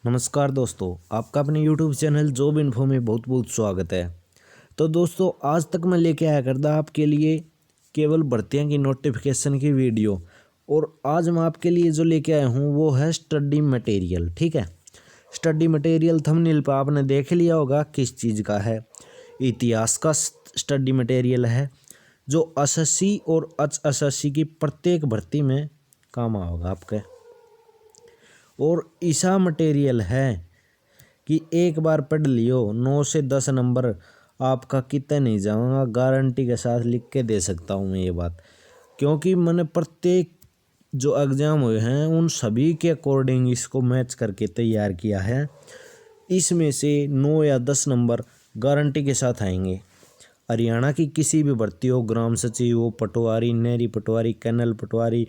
नमस्कार दोस्तों, आपका अपने YouTube चैनल जॉब इन्फो में बहुत बहुत स्वागत है। तो दोस्तों, आज तक मैं लेके आया करता आपके लिए केवल भर्तियों की नोटिफिकेशन की वीडियो, और आज मैं आपके लिए जो लेके आया हूँ वो है स्टडी मटेरियल। ठीक है, स्टडी मटेरियल थंबनेल पर आपने देख लिया होगा किस चीज़ का है। इतिहास का स्टडी मटेरियल है जो एसएससी और एचएसएससी की प्रत्येक भर्ती में काम आएगा आपके। और ऐसा मटेरियल है कि एक बार पढ़ लियो 9 से 10 नंबर आपका कितना नहीं जाऊंगा, गारंटी के साथ लिख के दे सकता हूँ मैं ये बात, क्योंकि मैंने प्रत्येक जो एग्ज़ाम हुए हैं उन सभी के अकॉर्डिंग इसको मैच करके तैयार किया है। इसमें से 9 या 10 नंबर गारंटी के साथ आएंगे। हरियाणा की किसी भी भर्ती हो, ग्राम सचिव हो, पटवारी, नहरी पटवारी, कैनल पटवारी,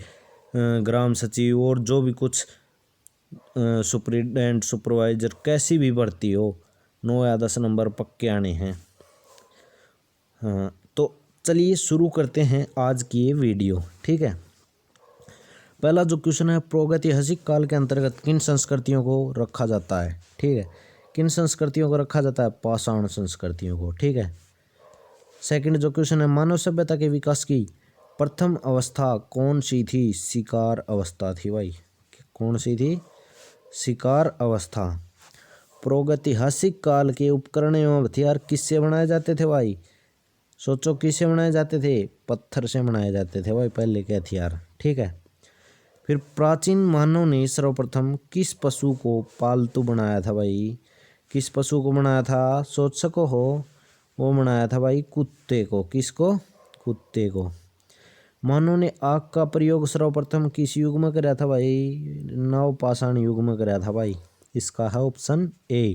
ग्राम सचिव और जो भी कुछ सुपरिटेंडेंट, सुपरवाइजर, कैसी भी भर्ती हो, 9 या 10 नंबर पक्के आने हैं। हाँ, तो चलिए शुरू करते हैं आज की ये वीडियो। ठीक है, पहला जो क्वेश्चन है, प्रागैतिहासिक काल के अंतर्गत किन संस्कृतियों को रखा जाता है। ठीक है, किन संस्कृतियों को रखा जाता है? पाषाण संस्कृतियों को। ठीक है, सेकंड जो क्वेश्चन है, मानव सभ्यता के विकास की प्रथम अवस्था कौन सी थी? शिकार अवस्था थी भाई। कौन सी थी? शिकार अवस्था। प्रागैतिहासिक काल के उपकरण एवं हथियार किससे बनाए जाते थे भाई? सोचो, किससे बनाए जाते थे? पत्थर से बनाए जाते थे भाई पहले के हथियार। ठीक है, फिर प्राचीन मानव ने सर्वप्रथम किस पशु को पालतू बनाया था भाई? किस पशु को बनाया था? सोच सको हो, वो बनाया था भाई कुत्ते को। किसको? कुत्ते को। मानव ने आग का प्रयोग सर्वप्रथम किस युग में कराया था भाई? नवपाषाण युग में कराया था भाई। इसका है ऑप्शन ए।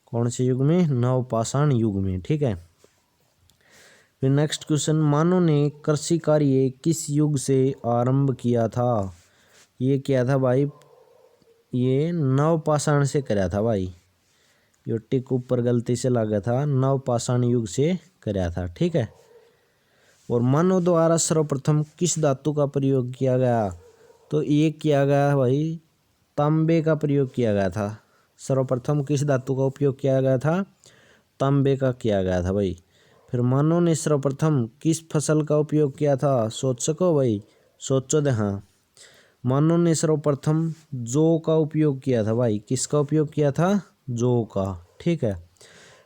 कौन से युग में? नवपाषाण युग में। ठीक है, फिर नेक्स्ट क्वेश्चन, मानव ने कृषि कार्य किस युग से आरंभ किया था? ये किया था भाई, ये नवपाषाण से कराया था भाई। यो टिक ऊपर गलती से लगा था, नवपाषाण युग से कराया था। ठीक है, और मानव द्वारा सर्वप्रथम किस धातु का प्रयोग किया गया? तो ये किया गया भाई, तांबे का प्रयोग किया गया था। सर्वप्रथम किस धातु का उपयोग किया गया था? तांबे का किया गया था भाई। फिर मानव ने सर्वप्रथम किस फसल का उपयोग किया था? सोच सको भाई, सोचो दे। हाँ, मानव ने सर्वप्रथम जौ का उपयोग किया था भाई। किसका उपयोग किया था? जौ का। ठीक है,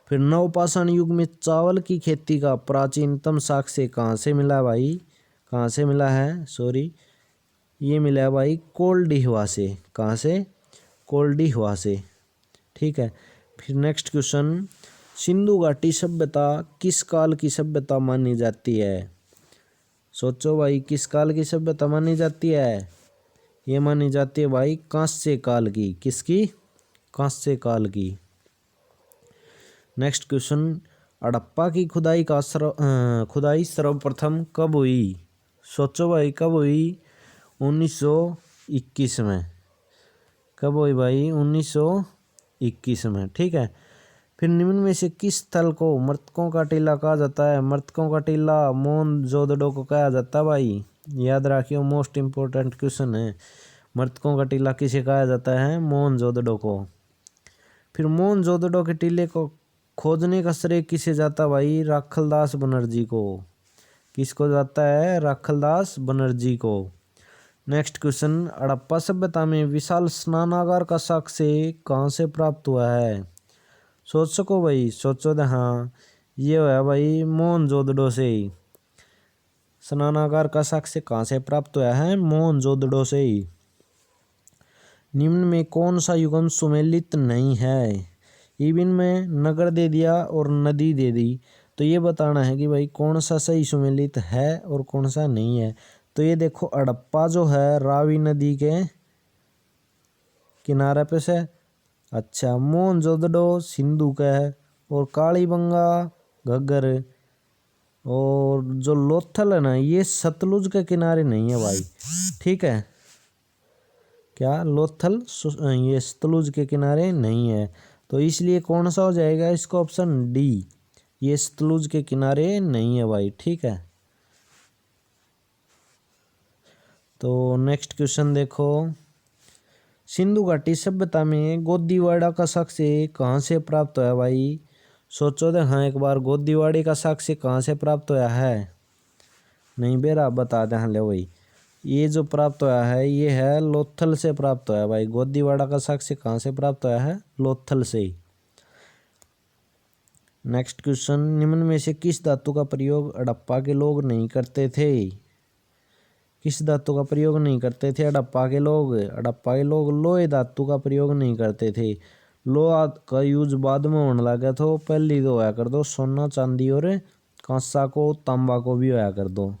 फिर नवपाषाण युग में चावल की खेती का प्राचीनतम साक्ष्य कहाँ से मिला भाई? कहाँ से मिला है? सॉरी, ये मिला है भाई कोल्डिहवा से। कहाँ से? कोल्डिहवा से। ठीक है, फिर नेक्स्ट क्वेश्चन, सिंधु घाटी सभ्यता किस काल की सभ्यता मानी जाती है? सोचो भाई, किस काल की सभ्यता मानी जाती है? ये मानी जाती है भाई कांस्य काल की। किसकी? कांस्य काल की। नेक्स्ट क्वेश्चन, हड़प्पा की खुदाई सर्वप्रथम कब हुई? सोचो भाई, कब हुई? 1921 में। कब हुई भाई? 1921 में। ठीक है, फिर निम्न में से किस स्थल को मृतकों का टीला कहा जाता है? मृतकों का टीला मोहनजोदड़ो को कहा जाता है भाई। याद रखियो, मोस्ट इम्पोर्टेंट क्वेश्चन है। मृतकों का टीला किसे कहा जाता है? मोहनजोदड़ो को। फिर मोहनजोदड़ो के टीले को खोजने का श्रेय किसे जाता भाई? राखलदास बनर्जी को। किसको जाता है? राखलदास बनर्जी को। नेक्स्ट क्वेश्चन, हड़प्पा सभ्यता में विशाल स्नानागार का साक्ष्य कहाँ से प्राप्त हुआ है? सोच सको भाई, सोचो दे। हाँ, ये हुआ भाई मोहनजोदड़ो से ही। स्नानागार का साक्ष्य कहाँ से प्राप्त हुआ है? मोहनजोदड़ो से ही। निम्न में कौन सा युग्म सुमेलित नहीं है? इवन में नगर दे दिया और नदी दे दी, तो ये बताना है कि भाई कौन सा सही सुमेलित है और कौन सा नहीं है। तो ये देखो, हड़प्पा जो है रावी नदी के किनारे पे से। अच्छा, मोहनजोदड़ो सिंधु का है, और कालीबंगा, घग्गर और जो लोथल है ना, ये सतलुज के किनारे नहीं है भाई। ठीक है, क्या लोथल ये सतलुज के किनारे नहीं है, तो इसलिए कौन सा हो जाएगा इसका? ऑप्शन डी, ये सतलुज के किनारे नहीं है भाई। ठीक है, तो नेक्स्ट क्वेश्चन देखो, सिंधु घाटी सभ्यता में गोदीवाड़ा का साक्ष्य कहाँ से प्राप्त होया भाई? सोचो तो हाँ एक बार, गोदीवाड़े का साक्ष्य कहाँ से प्राप्त होया है? नहीं बेरा बता दे हाँ ले भाई, ये जो प्राप्त होया है ये है लोथल से प्राप्त होया भाई। गोदीवाड़ा का साक्ष्य कहाँ से प्राप्त होया है? लोथल से। नेक्स्ट क्वेश्चन, निम्न में से किस धातु का प्रयोग हड़प्पा के लोग नहीं करते थे? किस धातु का प्रयोग नहीं करते थे हड़प्पा के लोग? हड़प्पा के लोग लोहे धातु का प्रयोग नहीं करते थे। लोहा का यूज बाद में होने लगा, तो पहले तो होया कर दो सोना चांदी और कांसा को तांबा को भी होया कर दो।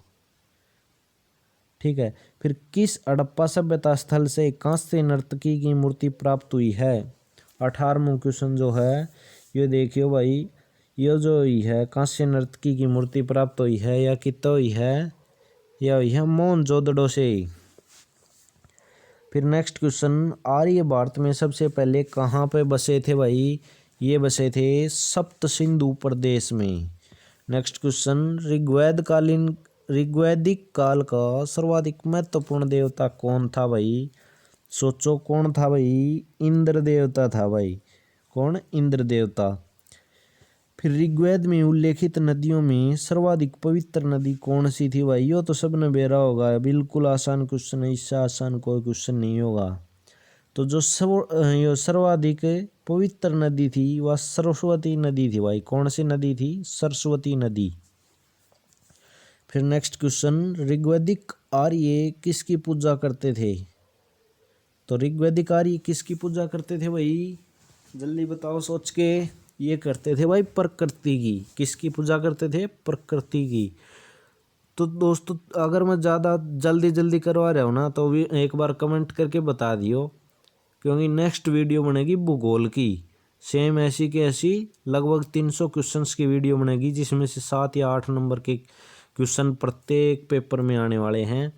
ठीक है, फिर किस हड़प्पा सभ्यता स्थल से कांस्य नर्तकी की मूर्ति प्राप्त हुई है? 18वां क्वेश्चन जो है ये देखियो भाई, ये जो हुई है कांस्य नर्तकी की मूर्ति प्राप्त हुई है या कितना हुई है? यह हुई है मोहनजोदड़ो से। फिर नेक्स्ट क्वेश्चन, आर्य भारत में सबसे पहले कहाँ पे बसे थे भाई? ये बसे थे सप्त सिंधु प्रदेश में। नेक्स्ट क्वेश्चन, ऋग्वैदिक काल का सर्वाधिक महत्वपूर्ण देवता कौन था भाई? सोचो कौन था भाई? इंद्र देवता था भाई। कौन? इंद्र देवता। फिर ऋग्वेद में उल्लेखित नदियों में सर्वाधिक पवित्र नदी कौन सी थी भाई? यो तो सबने बेरा होगा, बिल्कुल आसान क्वेश्चन है, इससे आसान कोई क्वेश्चन नहीं होगा। तो जो सर्वाधिक पवित्र नदी थी वह सरस्वती नदी थी भाई। कौन सी नदी थी? सरस्वती नदी। फिर नेक्स्ट क्वेश्चन, ऋग्वैदिक आर्य किसकी पूजा करते थे? तो ऋग्वैदिक आर्य किसकी पूजा करते थे भाई? जल्दी बताओ सोच के। ये करते थे भाई प्रकृति की। किसकी पूजा करते थे? प्रकृति की। तो दोस्तों अगर मैं ज़्यादा जल्दी करवा रहा हूँ ना तो भी एक बार कमेंट करके बता दियो, क्योंकि नेक्स्ट वीडियो बनेगी भूगोल की, सेम ऐसी की ऐसी लगभग 300 क्वेश्चंस की वीडियो बनेगी, जिसमें से 7 या 8 नंबर के क्वेश्चन प्रत्येक पेपर में आने वाले हैं।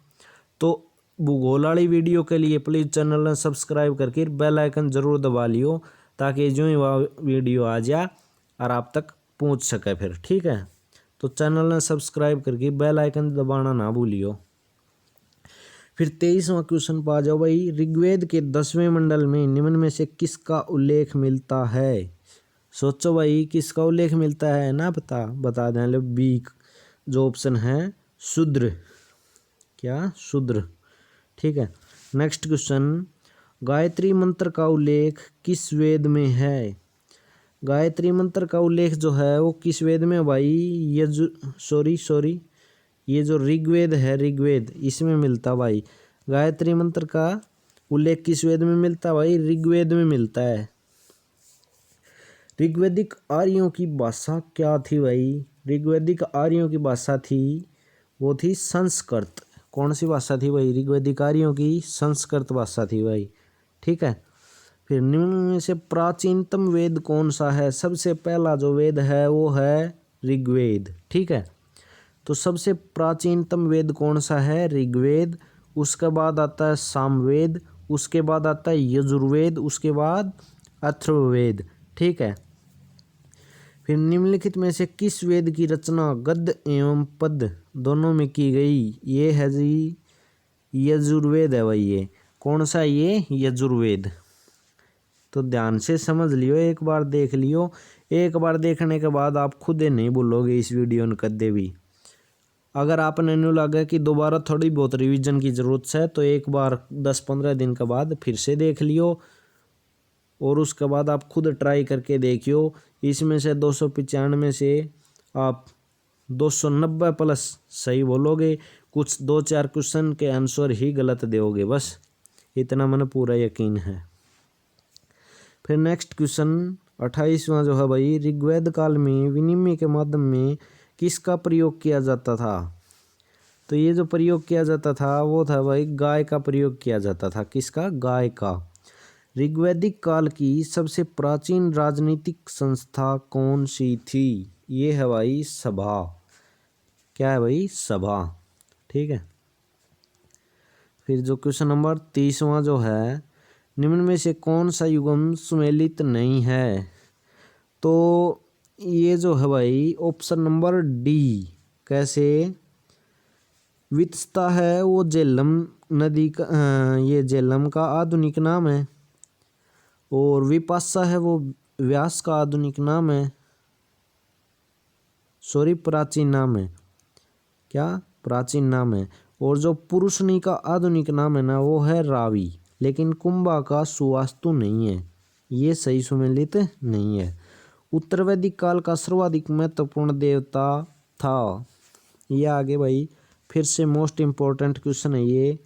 तो भूगोल वाली वीडियो के लिए प्लीज़ चैनल ने सब्सक्राइब करके बेल आइकन ज़रूर दबा लियो, ताकि जो ही वह वीडियो आ जाए और आप तक पहुंच सके फिर। ठीक है, तो चैनल ने सब्सक्राइब करके बेल आइकन दबाना ना भूलियो। फिर 23वां क्वेश्चन पा जाओ भाई, ऋग्वेद के 10वें मंडल में निम्न में से किसका उल्लेख मिलता है? सोचो भाई किसका उल्लेख मिलता है ना? बता दें लो, बी जो ऑप्शन है शूद्र। क्या? शूद्र। ठीक है, नेक्स्ट क्वेश्चन, गायत्री मंत्र का उल्लेख किस वेद में है? गायत्री मंत्र का उल्लेख जो है वो किस वेद में भाई? ये जो ऋग्वेद है, ऋग्वेद, इसमें मिलता भाई। गायत्री मंत्र का उल्लेख किस वेद में मिलता भाई? ऋग्वेद में मिलता है। ऋग्वैदिक आर्यों की भाषा क्या थी भाई? ऋग्वैदिक आर्यों की भाषा थी, वो थी संस्कृत। कौन सी भाषा थी भाई? ऋग्वैदिक आर्यों की संस्कृत भाषा थी भाई। ठीक है, फिर निम्न में से प्राचीनतम वेद कौन सा है? सबसे पहला जो वेद है वो है ऋग्वेद। ठीक है, तो सबसे प्राचीनतम वेद कौन सा है? ऋग्वेद। उसके बाद आता है सामवेद, उसके बाद आता है यजुर्वेद, उसके बाद अथर्ववेद। ठीक है, फिर निम्नलिखित में से किस वेद की रचना गद्य एवं पद दोनों में की गई? ये है जी यजुर्वेद है भाई। ये कौन सा? ये यजुर्वेद। तो ध्यान से समझ लियो, एक बार देख लियो, एक बार देखने के बाद आप खुद ही नहीं भूलोगे इस वीडियो ने कदे भी। अगर आपने न्यू लगा कि दोबारा थोड़ी बहुत रिवीजन की ज़रूरत है तो एक बार 10-15 दिन के बाद फिर से देख लियो, और उसके बाद आप खुद ट्राई करके देखियो। इसमें से 295 से आप 290 प्लस सही बोलोगे, कुछ 2-4 क्वेश्चन के आंसर ही गलत दोगे, बस इतना मैंने पूरा यकीन है। फिर नेक्स्ट क्वेश्चन 28वां जो है भाई, ऋग्वेद काल में विनिमय के माध्यम में किसका प्रयोग किया जाता था? तो ये जो प्रयोग किया जाता था वो था भाई गाय का प्रयोग किया जाता था। किसका? गाय का। ऋग्वैदिक काल की सबसे प्राचीन राजनीतिक संस्था कौन सी थी? ये है भाई सभा। क्या है भाई? सभा। ठीक है, फिर जो क्वेश्चन नंबर 30वां जो है, निम्न में से कौन सा युग्म सुमेलित नहीं है? तो ये जो है भाई ऑप्शन नंबर डी। कैसे? वित्सता है वो झेलम नदी का ये झेलम का आधुनिक नाम है। और विपाशा है वो व्यास का आधुनिक नाम है, सॉरी प्राचीन नाम है, क्या प्राचीन नाम है। और जो पुरुषनी का आधुनिक नाम है ना वो है रावी, लेकिन कुंभा का सुवास्तु नहीं है, ये सही सुमेलित नहीं है। उत्तर वैदिक काल का सर्वाधिक महत्वपूर्ण देवता था, ये आगे भाई फिर से मोस्ट इम्पोर्टेंट क्वेश्चन है ये।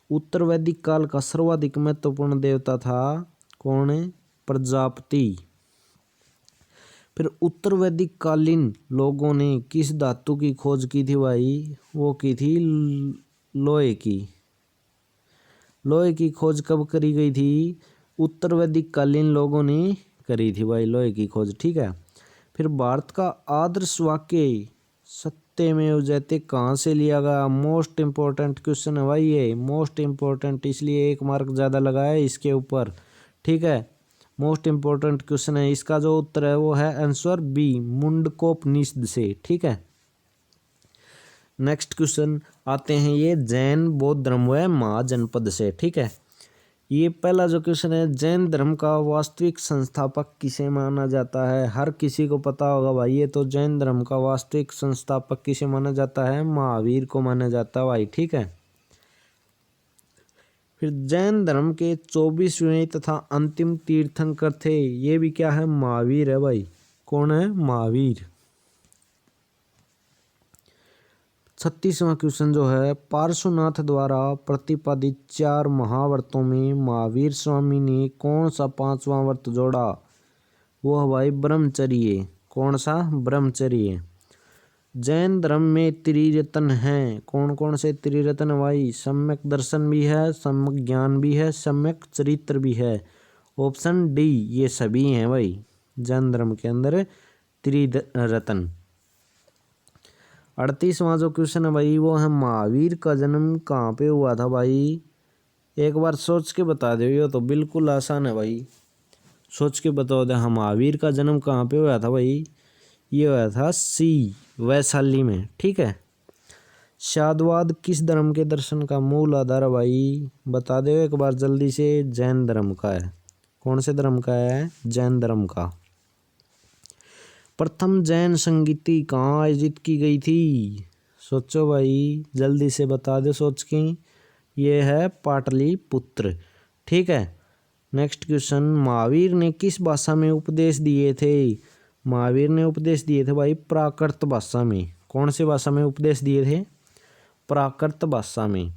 उत्तर वैदिक काल का सर्वाधिक महत्वपूर्ण देवता था कौन है? प्रजापति। फिर उत्तर वैदिक कालीन लोगों ने किस धातु की खोज की थी भाई? वो की थी लोहे की। लोहे की खोज कब करी गई थी? उत्तर वैदिक कालीन लोगों ने करी थी भाई लोहे की खोज, ठीक है। फिर भारत का आदर्श वाक्य सत्यमेव जयते कहाँ से लिया गया? मोस्ट इम्पोर्टेंट क्वेश्चन है भाई ये, मोस्ट इम्पोर्टेंट, इसलिए 1 मार्क ज़्यादा लगा है इसके ऊपर, ठीक है। मोस्ट इम्पोर्टेंट क्वेश्चन है, इसका जो उत्तर है वो है आंसर बी, मुंडकोपनिषद से, ठीक है। नेक्स्ट क्वेश्चन आते हैं ये जैन बौद्ध धर्म व महाजनपद से, ठीक है। ये पहला जो क्वेश्चन है, जैन धर्म का वास्तविक संस्थापक किसे माना जाता है? हर किसी को पता होगा भाई ये तो, जैन धर्म का वास्तविक संस्थापक किसे माना जाता है? महावीर को माना जाता है भाई, ठीक है। फिर जैन धर्म के 24वें तथा अंतिम तीर्थंकर थे, ये भी क्या है? महावीर है भाई। कौन है? महावीर। 36वां क्वेश्चन जो है, पार्श्वनाथ द्वारा प्रतिपादित 4 महाव्रतों में महावीर स्वामी ने कौन सा 5वां व्रत जोड़ा? वो है भाई ब्रह्मचर्य। कौन सा? ब्रह्मचर्य। जैन धर्म में त्रिरत्न हैं, कौन कौन से त्रिरत्न भाई? सम्यक दर्शन भी है, सम्यक ज्ञान भी है, सम्यक चरित्र भी है। ऑप्शन डी ये सभी हैं भाई जैन धर्म के अंदर त्रिरत्न। 38वां जो क्वेश्चन है भाई वो है, महावीर का जन्म कहाँ पे हुआ था भाई? एक बार सोच के बता दो, ये तो बिल्कुल आसान है भाई, सोच के बताओ दे। हाँ, महावीर का जन्म कहाँ पे हुआ था भाई? ये हुआ था सी वैशाली में, ठीक है। शादवाद किस धर्म के दर्शन का मूल आधार है भाई? बता दो एक बार जल्दी से। जैन धर्म का है। कौन से धर्म का है? जैन धर्म का। प्रथम जैन संगीति कहाँ आयोजित की गई थी? सोचो भाई जल्दी से बता दो सोच के। ये है पाटलिपुत्र, ठीक है। नेक्स्ट क्वेश्चन, महावीर ने किस भाषा में उपदेश दिए थे? महावीर ने उपदेश दिए थे भाई प्राकृत भाषा में। कौन सी भाषा में उपदेश दिए थे? प्राकृत भाषा में।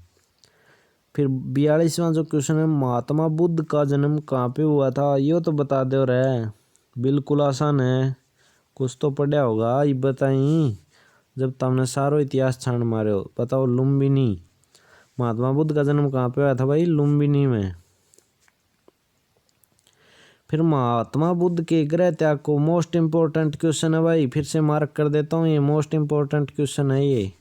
फिर 42वां जो क्वेश्चन है, महात्मा बुद्ध का जन्म कहाँ पे हुआ था? ये तो बता दो रे, बिल्कुल आसान है, कुछ तो पढ़ा होगा, ये बताई जब तुमने सारो इतिहास छान मारे हो। बताओ, लुम्बिनी। महात्मा बुद्ध का जन्म कहाँ पे हुआ था भाई? लुम्बिनी में। फिर महात्मा बुद्ध के गृह त्याग को, मोस्ट इम्पोर्टेंट क्वेश्चन है भाई, फिर से मार्क कर देता हूँ, ये मोस्ट इम्पोर्टेंट क्वेश्चन है ये।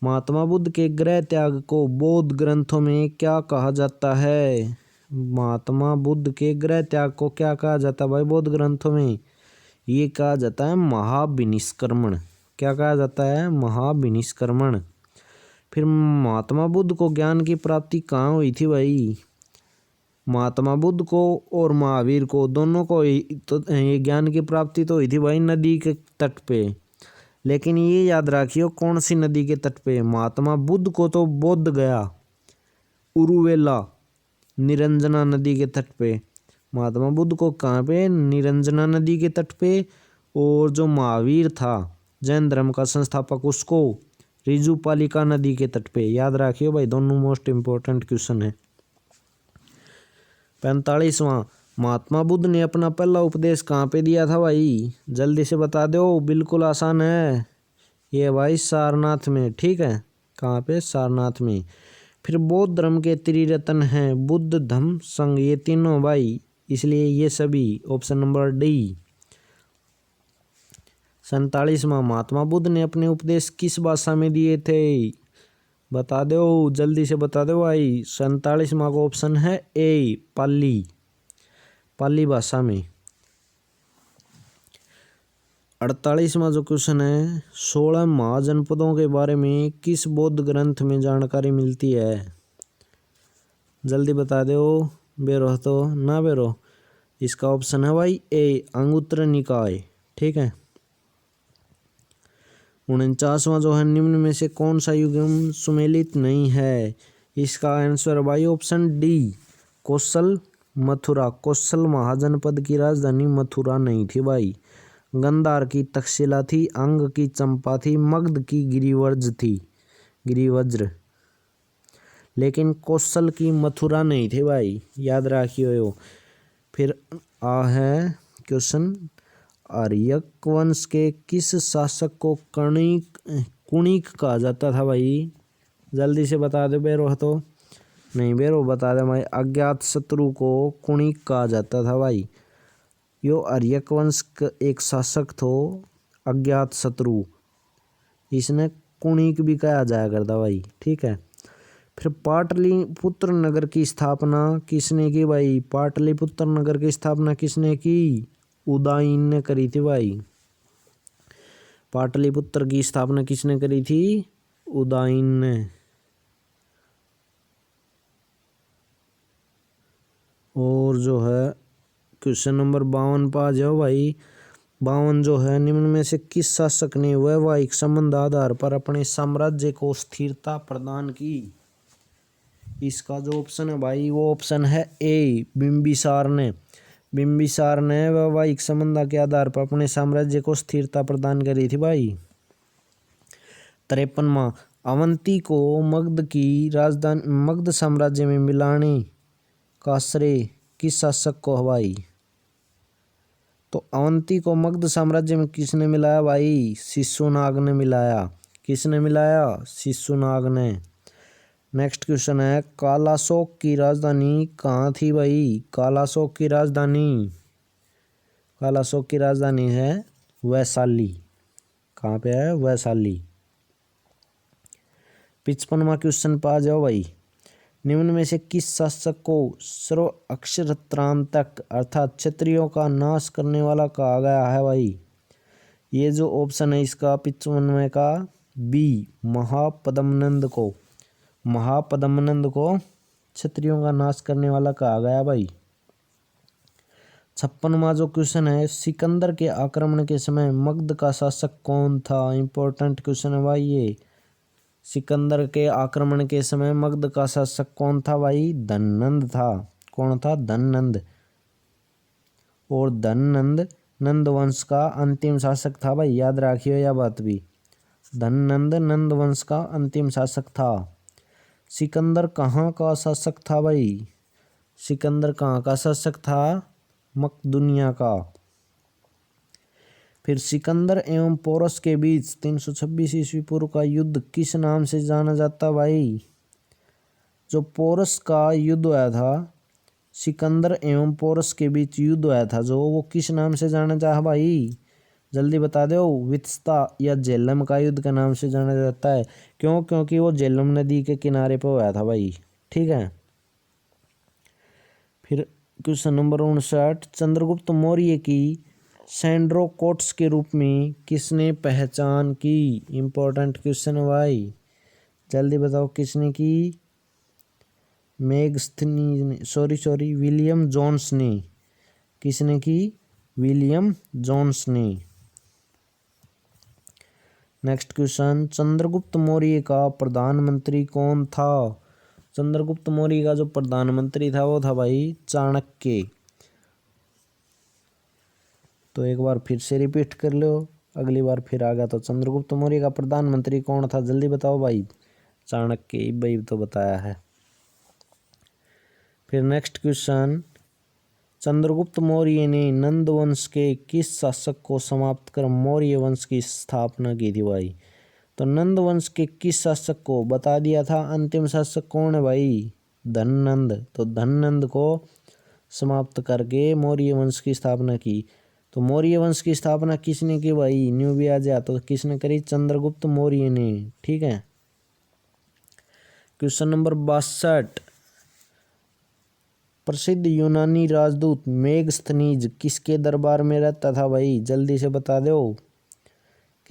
महात्मा बुद्ध के गृह त्याग को बौद्ध ग्रंथों में क्या कहा जाता है? महात्मा बुद्ध के गृह त्याग को क्या कहा जाता है भाई बौद्ध ग्रंथों में? ये कहा जाता है महाविनिष्क्रमण। क्या कहा जाता है? महाविनिष्क्रमण। फिर महात्मा बुद्ध को ज्ञान की प्राप्ति कहाँ हुई थी भाई? महात्मा बुद्ध को और महावीर को दोनों को तो ये ज्ञान की प्राप्ति तो हुई थी भाई नदी के तट पे, लेकिन ये याद रखियो कौन सी नदी के तट पे? महात्मा बुद्ध को तो बोध गया, उरुवेला, निरंजना नदी के तट पे। महात्मा बुद्ध को कहाँ पे? निरंजना नदी के तट पे। और जो महावीर था जैन धर्म का संस्थापक, उसको रिजुपालिका नदी के तट पे। याद रखियो भाई, दोनों मोस्ट इम्पोर्टेंट क्वेश्चन है। 45वां, महात्मा बुद्ध ने अपना पहला उपदेश कहाँ पे दिया था भाई? जल्दी से बता दो, बिल्कुल आसान है ये भाई, सारनाथ में, ठीक है। कहाँ पे? सारनाथ में। फिर बौद्ध धर्म के त्रिरत्न हैं बुद्ध, धम्म, संघ, ये तीनों भाई, इसलिए ये सभी, option number D. 47वां, Mahatma Buddha ने अपने उपदेश किस भाषा में दिए थे? बता दो, जल्दी से बता दो भाई। 47वां का ऑप्शन है ए, पाली, पाली भाषा में। 48वां जो क्वेश्चन है, 16 महाजनपदों के बारे में किस बौद्ध ग्रंथ में जानकारी मिलती है? जल्दी बता दो। बेरो तो ना बेरो। इसका ऑप्शन है भाई ए, अंगुत्तर निकाय। ठीक है। 49वां जो है, निम्न में से कौन सा युग्म सुमेलित नहीं है? इसका आंसर भाई ऑप्शन डी, कौशल मथुरा। कौशल महाजनपद की राजधानी मथुरा नहीं थी भाई। गंधार की तक्षशिला थी, अंग की चंपा थी, मगध की गिरिवज्र। लेकिन कौशल की मथुरा नहीं थे भाई, याद रखियो। फिर है क्वेश्चन, आर्यक वंश के किस शासक को कुणिक कहा जाता था भाई? जल्दी से बता दो बेरो। तो नहीं बेरो, बता दे भाई। अज्ञात शत्रु को कुणिक कहा जाता था भाई। यो आर्यक वंश का एक शासक थो, अज्ञात शत्रु, इसने कुणिक भी कहा जाया करता भाई। ठीक है। फिर पाटलिपुत्र नगर की स्थापना किसने की भाई? पाटलिपुत्र नगर की स्थापना किसने की? उदयन ने करी थी भाई। पाटलिपुत्र की स्थापना किसने करी थी? उदयन ने। और जो है क्वेश्चन नंबर 52 पर आ जाओ भाई। 52 जो है, निम्न में से किस शासक ने वैवाहिक संबंध आधार पर अपने साम्राज्य को स्थिरता प्रदान की? इसका जो ऑप्शन है भाई, वो ऑप्शन है ए, बिंबिसार ने। बिंबिसार ने वैवाहिक संबंध के आधार पर अपने साम्राज्य को स्थिरता प्रदान करी थी भाई। 53वां, अवंती को मगध की राजधानी, मगध साम्राज्य में मिलाने का श्रेय किस शासक को है भाई? तो अवंती को मगध साम्राज्य में किसने मिलाया भाई? शिशुनाग ने मिलाया। किसने मिलाया? शिशुनाग ने। नेक्स्ट क्वेश्चन है, कालाशोक की राजधानी कहाँ थी भाई? कालाशोक की राजधानी है वैशाली। कहाँ पे है? वैशाली। 55वां क्वेश्चन पे आ जाओ भाई। निम्न में से किस शासक को सर्व अक्षरत्रांतक अर्थात क्षत्रियों का नाश करने वाला कहा गया है भाई? ये जो ऑप्शन है इसका 55वें का बी, महापद्मनंद को क्षत्रियों का नाश करने वाला कहा गया भाई। 56वां जो क्वेश्चन है, सिकंदर के आक्रमण के समय मगध का शासक कौन था? इंपॉर्टेंट क्वेश्चन है भाई ये। सिकंदर के आक्रमण के समय मगध का शासक कौन था भाई? धननंद था। कौन था? धननंद। और धननंद नंद वंश का अंतिम शासक था भाई, याद रखियो यह बात भी। धननंद नंद वंश का अंतिम शासक था। सिकंदर कहाँ का शासक था भाई? सिकंदर कहाँ का शासक था? मकदुनिया का। फिर सिकंदर एवं पोरस के बीच 326 ईस्वी पूर्व का युद्ध किस नाम से जाना जाता भाई? जो पोरस का युद्ध हुआ था, सिकंदर एवं पोरस के बीच युद्ध हुआ था जो, वो किस नाम से जाना जाता भाई? जल्दी बता दो। वित्स्ता या झेलम का युद्ध के नाम से जाना जाता है। क्यों? क्योंकि वो झेलम नदी के किनारे पर हुआ था भाई। ठीक है। फिर क्वेश्चन नंबर 59, चंद्रगुप्त मौर्य की सैंड्रोकोट्स के रूप में किसने पहचान की? इंपॉर्टेंट क्वेश्चन है भाई, जल्दी बताओ किसने की? मेगस्थनी ने, सॉरी विलियम जोन्स ने। किसने की? विलियम जोन्स ने। नेक्स्ट क्वेश्चन, चंद्रगुप्त मौर्य का प्रधानमंत्री कौन था? चंद्रगुप्त मौर्य का जो प्रधानमंत्री था वो था भाई चाणक्य। तो एक बार फिर से रिपीट कर लो, अगली बार फिर आ गया। तो चंद्रगुप्त मौर्य का प्रधानमंत्री कौन था? जल्दी बताओ भाई। चाणक्य भाई तो बताया है। फिर नेक्स्ट क्वेश्चन, चंद्रगुप्त मौर्य ने नंद वंश के किस शासक को समाप्त कर मौर्य वंश की स्थापना की थी भाई? तो नंद वंश के किस शासक को बता दिया था। अंतिम शासक कौन है भाई? धननंद। तो धननंद को समाप्त करके मौर्य वंश की स्थापना की। तो मौर्य वंश की स्थापना किसने की भाई? न्यू भी आ जा तो किसने करी? चंद्रगुप्त मौर्य ने। ठीक है। क्वेश्चन नंबर 62, प्रसिद्ध यूनानी राजदूत मेगस्थनीज किसके दरबार में रहता था भाई? जल्दी से बता दो।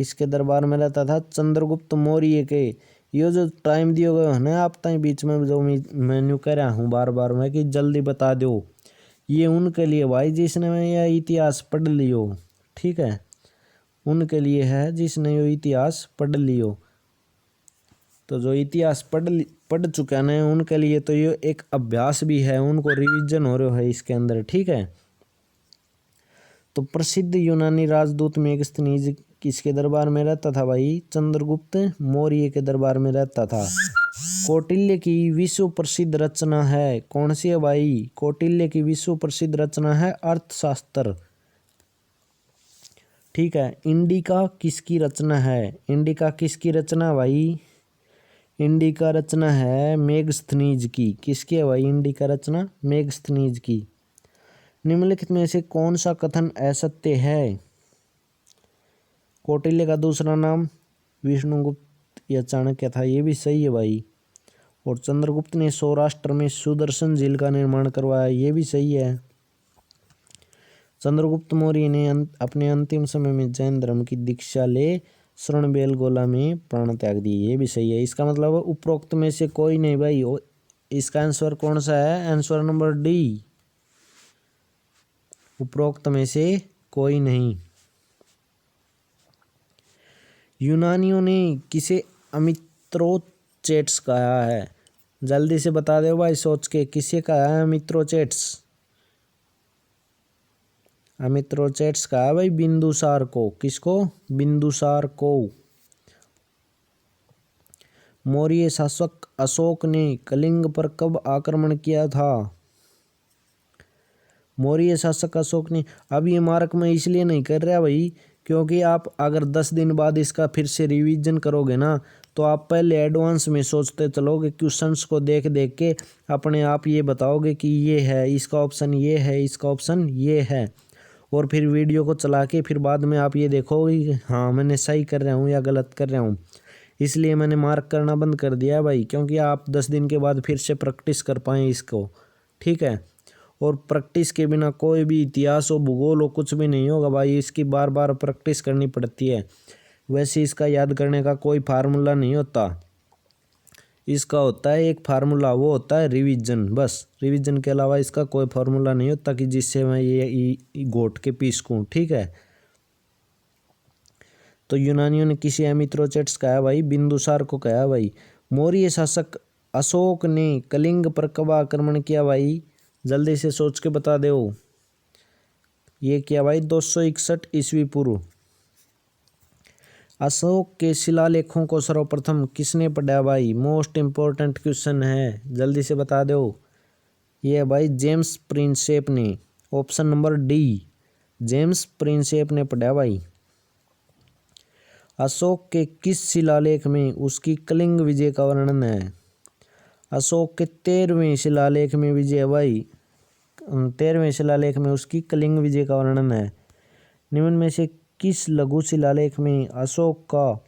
किसके दरबार में रहता था? चंद्रगुप्त मौर्य के। ये जो टाइम दिया गया है ना आप तक बीच में, जो मैं कह रहा हूँ बार बार मैं कि जल्दी बता दो, ये उनके लिए भाई जिसने यह इतिहास पढ़ लियो। ठीक है, उनके लिए है जिसने ये इतिहास पढ़ लियो। तो जो इतिहास पढ़ चुका ना उनके लिए तो ये एक अभ्यास भी है, उनको रिवीजन हो रहा है इसके अंदर। ठीक है, तो प्रसिद्ध यूनानी राजदूत मेगस्थनीज किसके दरबार में रहता था भाई? चंद्रगुप्त मौर्य के दरबार में रहता था। कौटिल्य की विश्व प्रसिद्ध रचना है, कौन सी है भाई? कौटिल्य की विश्व प्रसिद्ध रचना है अर्थशास्त्र। ठीक है, इंडिका किसकी रचना है? इंडिका किसकी रचना भाई? इंडिका रचना है मेगस्थनीज की। किसकी है भाई इंडिका रचना? मेगस्थनीज की। निम्नलिखित में से कौन सा कथन असत्य है? कौटिल्य का दूसरा नाम विष्णुगुप्त या चाणक्य था, ये भी सही है भाई। और चंद्रगुप्त ने सौराष्ट्र में सुदर्शन झील का निर्माण करवाया, ये भी सही है। चंद्रगुप्त मौर्य ने अपने अंतिम समय में जैन धर्म की दीक्षा ले श्रवणबेलगोला में प्राण त्याग दिए, ये भी सही है। इसका मतलब उपरोक्त में से कोई नहीं भाई। इसका आंसर कौन सा है? आंसर नंबर डी, उपरोक्त में से कोई नहीं। यूनानियों ने किसे अमित्रोचेट्स कहा है? जल्दी से बता दो भाई सोच के, किसे कहा है अमित्रोचेट्स? अमित्रोचेट्स कहा है भाई बिंदुसार को। किसको? बिंदुसार को। मौर्य शासक अशोक ने कलिंग पर कब आक्रमण किया था? मौर्य शासक अशोक ने, अब ये मार्क मैं इसलिए नहीं कर रहा भाई क्योंकि आप अगर 10 दिन बाद इसका फिर से रिवीजन करोगे ना तो आप पहले एडवांस में सोचते चलोगे, क्वेश्चंस को देख देख के अपने आप ये बताओगे कि ये है, इसका ऑप्शन ये है, इसका ऑप्शन ये है, और फिर वीडियो को चला के फिर बाद में आप ये देखोगे कि हाँ मैंने सही कर रहा हूँ या गलत कर रहा हूँ। इसलिए मैंने मार्क करना बंद कर दिया भाई, क्योंकि आप 10 दिन के बाद फिर से प्रैक्टिस कर पाएँ इसको। ठीक है, और प्रैक्टिस के बिना कोई भी इतिहास हो, भूगोल हो, कुछ भी नहीं होगा भाई। इसकी बार बार प्रैक्टिस करनी पड़ती है। वैसे इसका याद करने का कोई फार्मूला नहीं होता, इसका होता है एक फार्मूला, वो होता है रिवीजन। बस रिवीजन के अलावा इसका कोई फार्मूला नहीं होता कि जिससे मैं ये घोट के पी सकूँ। ठीक है, तो यूनानियों ने किसी अमित्रोचेट्स कहा भाई? बिंदुसार को कहा भाई। मौर्य शासक अशोक ने कलिंग पर कब आक्रमण किया भाई? जल्दी से सोच के बता दो। ये किया भाई 261 ईस्वी पूर्व। अशोक के शिलालेखों को सर्वप्रथम किसने पढ़ा भाई? मोस्ट इम्पोर्टेंट क्वेश्चन है, जल्दी से बता दो। ये है भाई जेम्स प्रिंसेप ने, option number D, James Prinsep ने पढ़ा भाई। अशोक के किस शिलालेख में उसकी कलिंग विजय का वर्णन है? अशोक के 13वें शिलालेख में विजय भाई, 13वें शिलालेख में उसकी कलिंग विजय का वर्णन है। निम्न में से किस लघु शिलालेख में अशोक का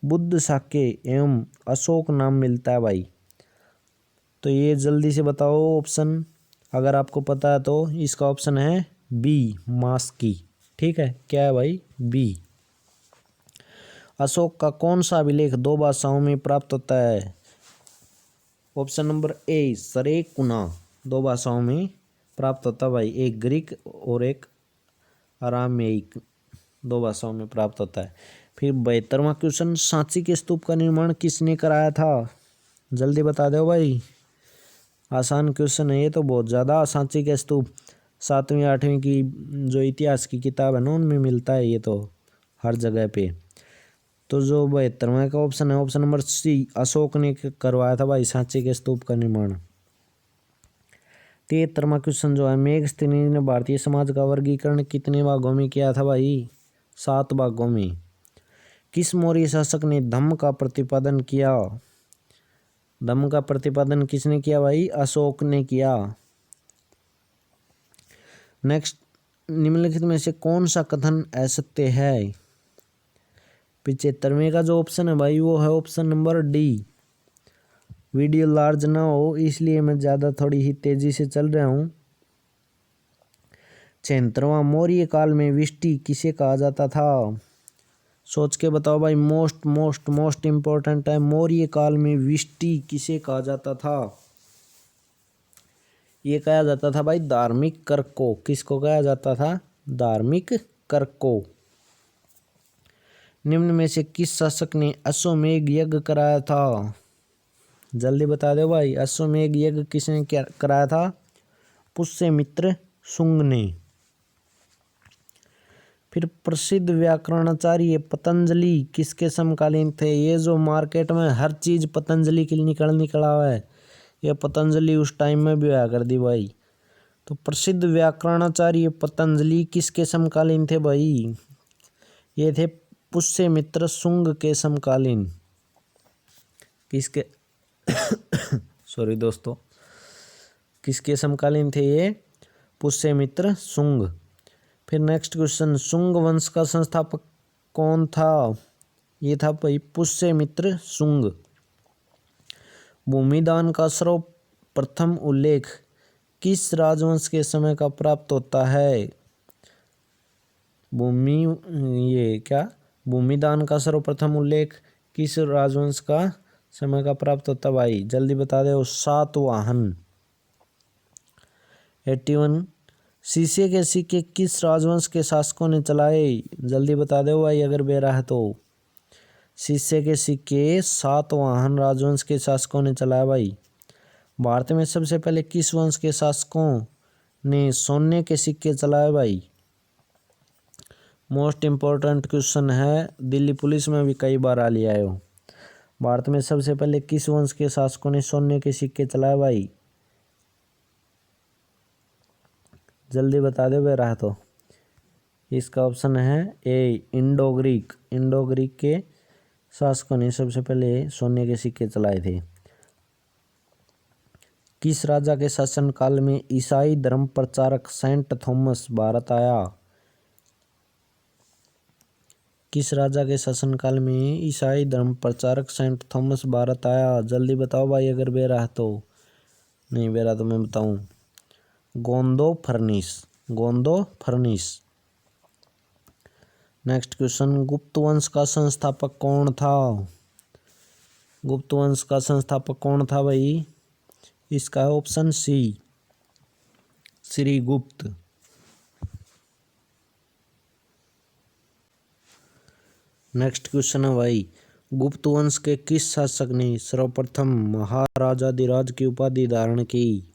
बुद्ध शाक्य एवं अशोक नाम मिलता है भाई? तो ये जल्दी से बताओ ऑप्शन, अगर आपको पता है तो। इसका ऑप्शन है बी, मास्की। ठीक है, क्या है भाई? बी। अशोक का कौन सा अभिलेख 2 भाषाओं में प्राप्त होता है? ऑप्शन नंबर ए, सरेकुना, 2 भाषाओं में प्राप्त होता है भाई, एक ग्रीक और एक अरामेइक, 2 भाषाओं में प्राप्त होता है। फिर 72वां क्वेश्चन, सांची के स्तूप का निर्माण किसने कराया था? जल्दी बता दो भाई, आसान क्वेश्चन है ये तो बहुत ज़्यादा। सांची के स्तूप 7वीं 8वीं की जो इतिहास की किताब है ना उनमें मिलता है ये तो हर जगह पे। तो जो 72वां का ऑप्शन है, ऑप्शन नंबर सी, अशोक ने करवाया था भाई सांची के स्तूप का निर्माण। 73वां क्वेश्चन जो है, मेगस्थनीज ने भारतीय समाज का वर्गीकरण कितने भागों में किया था भाई? 7 भागों में। किस मौर्य शासक ने धम्म का प्रतिपादन किया? धम्म का प्रतिपादन किसने किया भाई? अशोक ने किया। नेक्स्ट, निम्नलिखित में से कौन सा कथन असत्य है? 75वें का जो ऑप्शन है भाई वो है option number D. Video large ना हो इसलिए मैं ज़्यादा थोड़ी ही तेजी से चल रहा हूँ। 76वां, मौर्य काल में विष्टि किसे कहा जाता था? सोच के बताओ भाई। मोस्ट मोस्ट मोस्ट इम्पोर्टेंट है। मौर्य काल में विष्टि किसे कहा जाता था? ये कहा जाता था भाई धार्मिक कर को। किसको कहा जाता था? धार्मिक कर को। निम्न में से किस शासक ने अश्वमेध यज्ञ कराया था? जल्दी बता दो भाई। अश्वमेध यज्ञ किसने कराया था? पुष्यमित्र शुंग ने। फिर प्रसिद्ध व्याकरणाचार्य पतंजलि किसके समकालीन थे? ये जो मार्केट में हर चीज पतंजलि की निकला हुआ है, ये पतंजलि उस टाइम में भी आया कर दी भाई। तो प्रसिद्ध व्याकरणाचार्य पतंजलि किसके समकालीन थे भाई? ये थे पुष्यमित्र शुंग के समकालीन। किसके सॉरी दोस्तों, किसके समकालीन थे ये? पुष्यमित्र शुंग। फिर नेक्स्ट क्वेश्चन, शुंग वंश का संस्थापक कौन था? ये था भाई पुष्यमित्र शुंग। भूमिदान का सर्वप्रथम उल्लेख किस राजवंश के समय का प्राप्त होता है? भूमिदान का सर्वप्रथम उल्लेख किस राजवंश का समय का प्राप्त होता भाई? जल्दी बता दो। सातवाहन। 81। शीशे के सिक्के किस राजवंश के शासकों ने चलाए? जल्दी बता दो भाई अगर बेरा है तो। शीशे के सिक्के सातवाहन राजवंश के शासकों ने चलाया भाई। भारत में सबसे पहले किस वंश के शासकों ने सोने के सिक्के चलाए भाई? मोस्ट इम्पोर्टेंट क्वेश्चन है, दिल्ली पुलिस में भी कई बार आ लिया है। भारत में सबसे पहले किस वंश के शासकों ने सोने के सिक्के चलाए भाई? जल्दी बता दो बेरा तो। इसका ऑप्शन है ए, इंडो ग्रीक। इंडो ग्रीक के शासकों ने सबसे पहले सोने के सिक्के चलाए थे। किस राजा के शासनकाल में ईसाई धर्म प्रचारक सेंट थॉमस भारत आया? किस राजा के शासनकाल में ईसाई धर्म प्रचारक सेंट थॉमस भारत आया? जल्दी बताओ भाई अगर बेरा है तो। नहीं बेरा तो मैं बताऊं। गोंदो फर्निस। गोंदो फर्निस। नेक्स्ट क्वेश्चन, गुप्त वंश का संस्थापक कौन था? गुप्त वंश का संस्थापक कौन था भाई? इसका है option C, Srigupta. Next question है भाई, गुप्त वंश के किस शासक ने सर्वप्रथम महाराजाधिराज की उपाधि धारण की?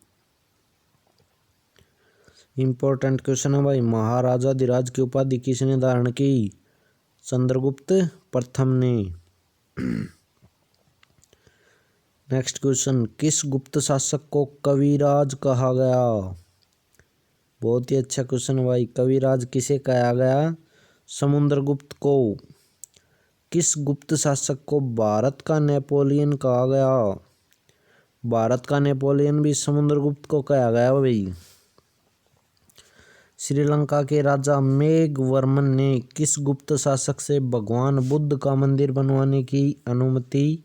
इंपॉर्टेंट क्वेश्चन है भाई। महाराजाधिराज की उपाधि किसने धारण की? चंद्रगुप्त प्रथम ने। नेक्स्ट क्वेश्चन, किस गुप्त शासक को कविराज कहा गया? बहुत ही अच्छा क्वेश्चन है भाई। कविराज किसे कहा गया? समुद्रगुप्त को। किस गुप्त शासक को भारत का नेपोलियन कहा गया? भारत का नेपोलियन भी समुद्रगुप्त को कहा गया भाई। श्रीलंका के राजा मेघवर्मन ने किस गुप्त शासक से भगवान बुद्ध का मंदिर बनवाने की अनुमति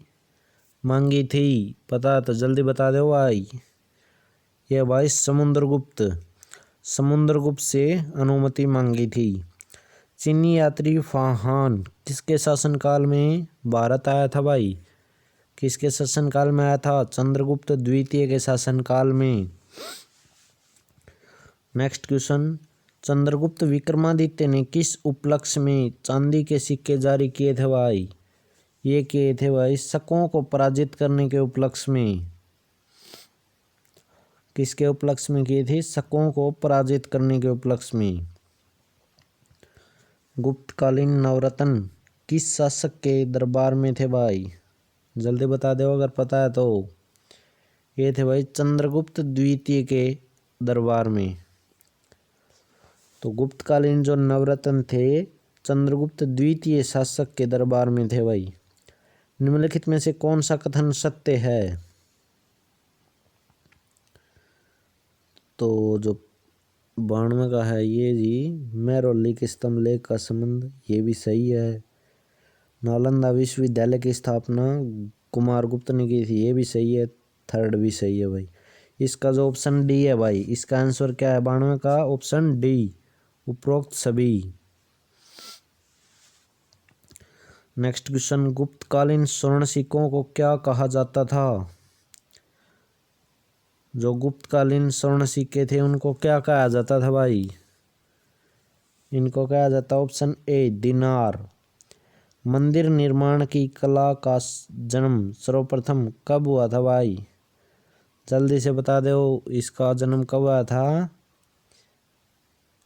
मांगी थी? पता है तो जल्दी बता दो भाई। यह भाई समुद्रगुप्त। समुद्रगुप्त से अनुमति मांगी थी। चीनी यात्री फाहान किसके शासनकाल में भारत आया था भाई? किसके शासनकाल में आया था? चंद्रगुप्त द्वितीय के शासनकाल में। नेक्स्ट क्वेश्चन, चंद्रगुप्त विक्रमादित्य ने किस उपलक्ष्य में चांदी के सिक्के जारी किए थे भाई? ये किए थे भाई शकों को पराजित करने के उपलक्ष्य में। किसके उपलक्ष्य में किए थे? शकों को पराजित करने के उपलक्ष्य में। गुप्तकालीन नवरत्न किस शासक के दरबार में थे भाई? जल्दी बता दो अगर पता है तो। ये थे भाई चंद्रगुप्त द्वितीय के दरबार में। तो गुप्तकालीन जो नवरत्न थे चंद्रगुप्त द्वितीय शासक के दरबार में थे भाई। निम्नलिखित में से कौन सा कथन सत्य है? तो जो 92 का है ये जी, मेहरौली के स्तंभ लेख का संबंध, ये भी सही है। नालंदा विश्वविद्यालय की स्थापना कुमारगुप्त ने की थी, ये भी सही है। थर्ड भी सही है भाई। इसका जो ऑप्शन डी है भाई, इसका आंसर क्या है 92 का? ऑप्शन डी, उपरोक्त सभी। नेक्स्ट क्वेश्चन, गुप्तकालीन स्वर्ण सिक्कों को क्या कहा जाता था? जो गुप्तकालीन स्वर्ण सिक्के थे उनको क्या कहा जाता था भाई? इनको कहा जाता, ऑप्शन ए दिनार। मंदिर निर्माण की कला का जन्म सर्वप्रथम कब हुआ था भाई? जल्दी से बता दो, इसका जन्म कब हुआ था?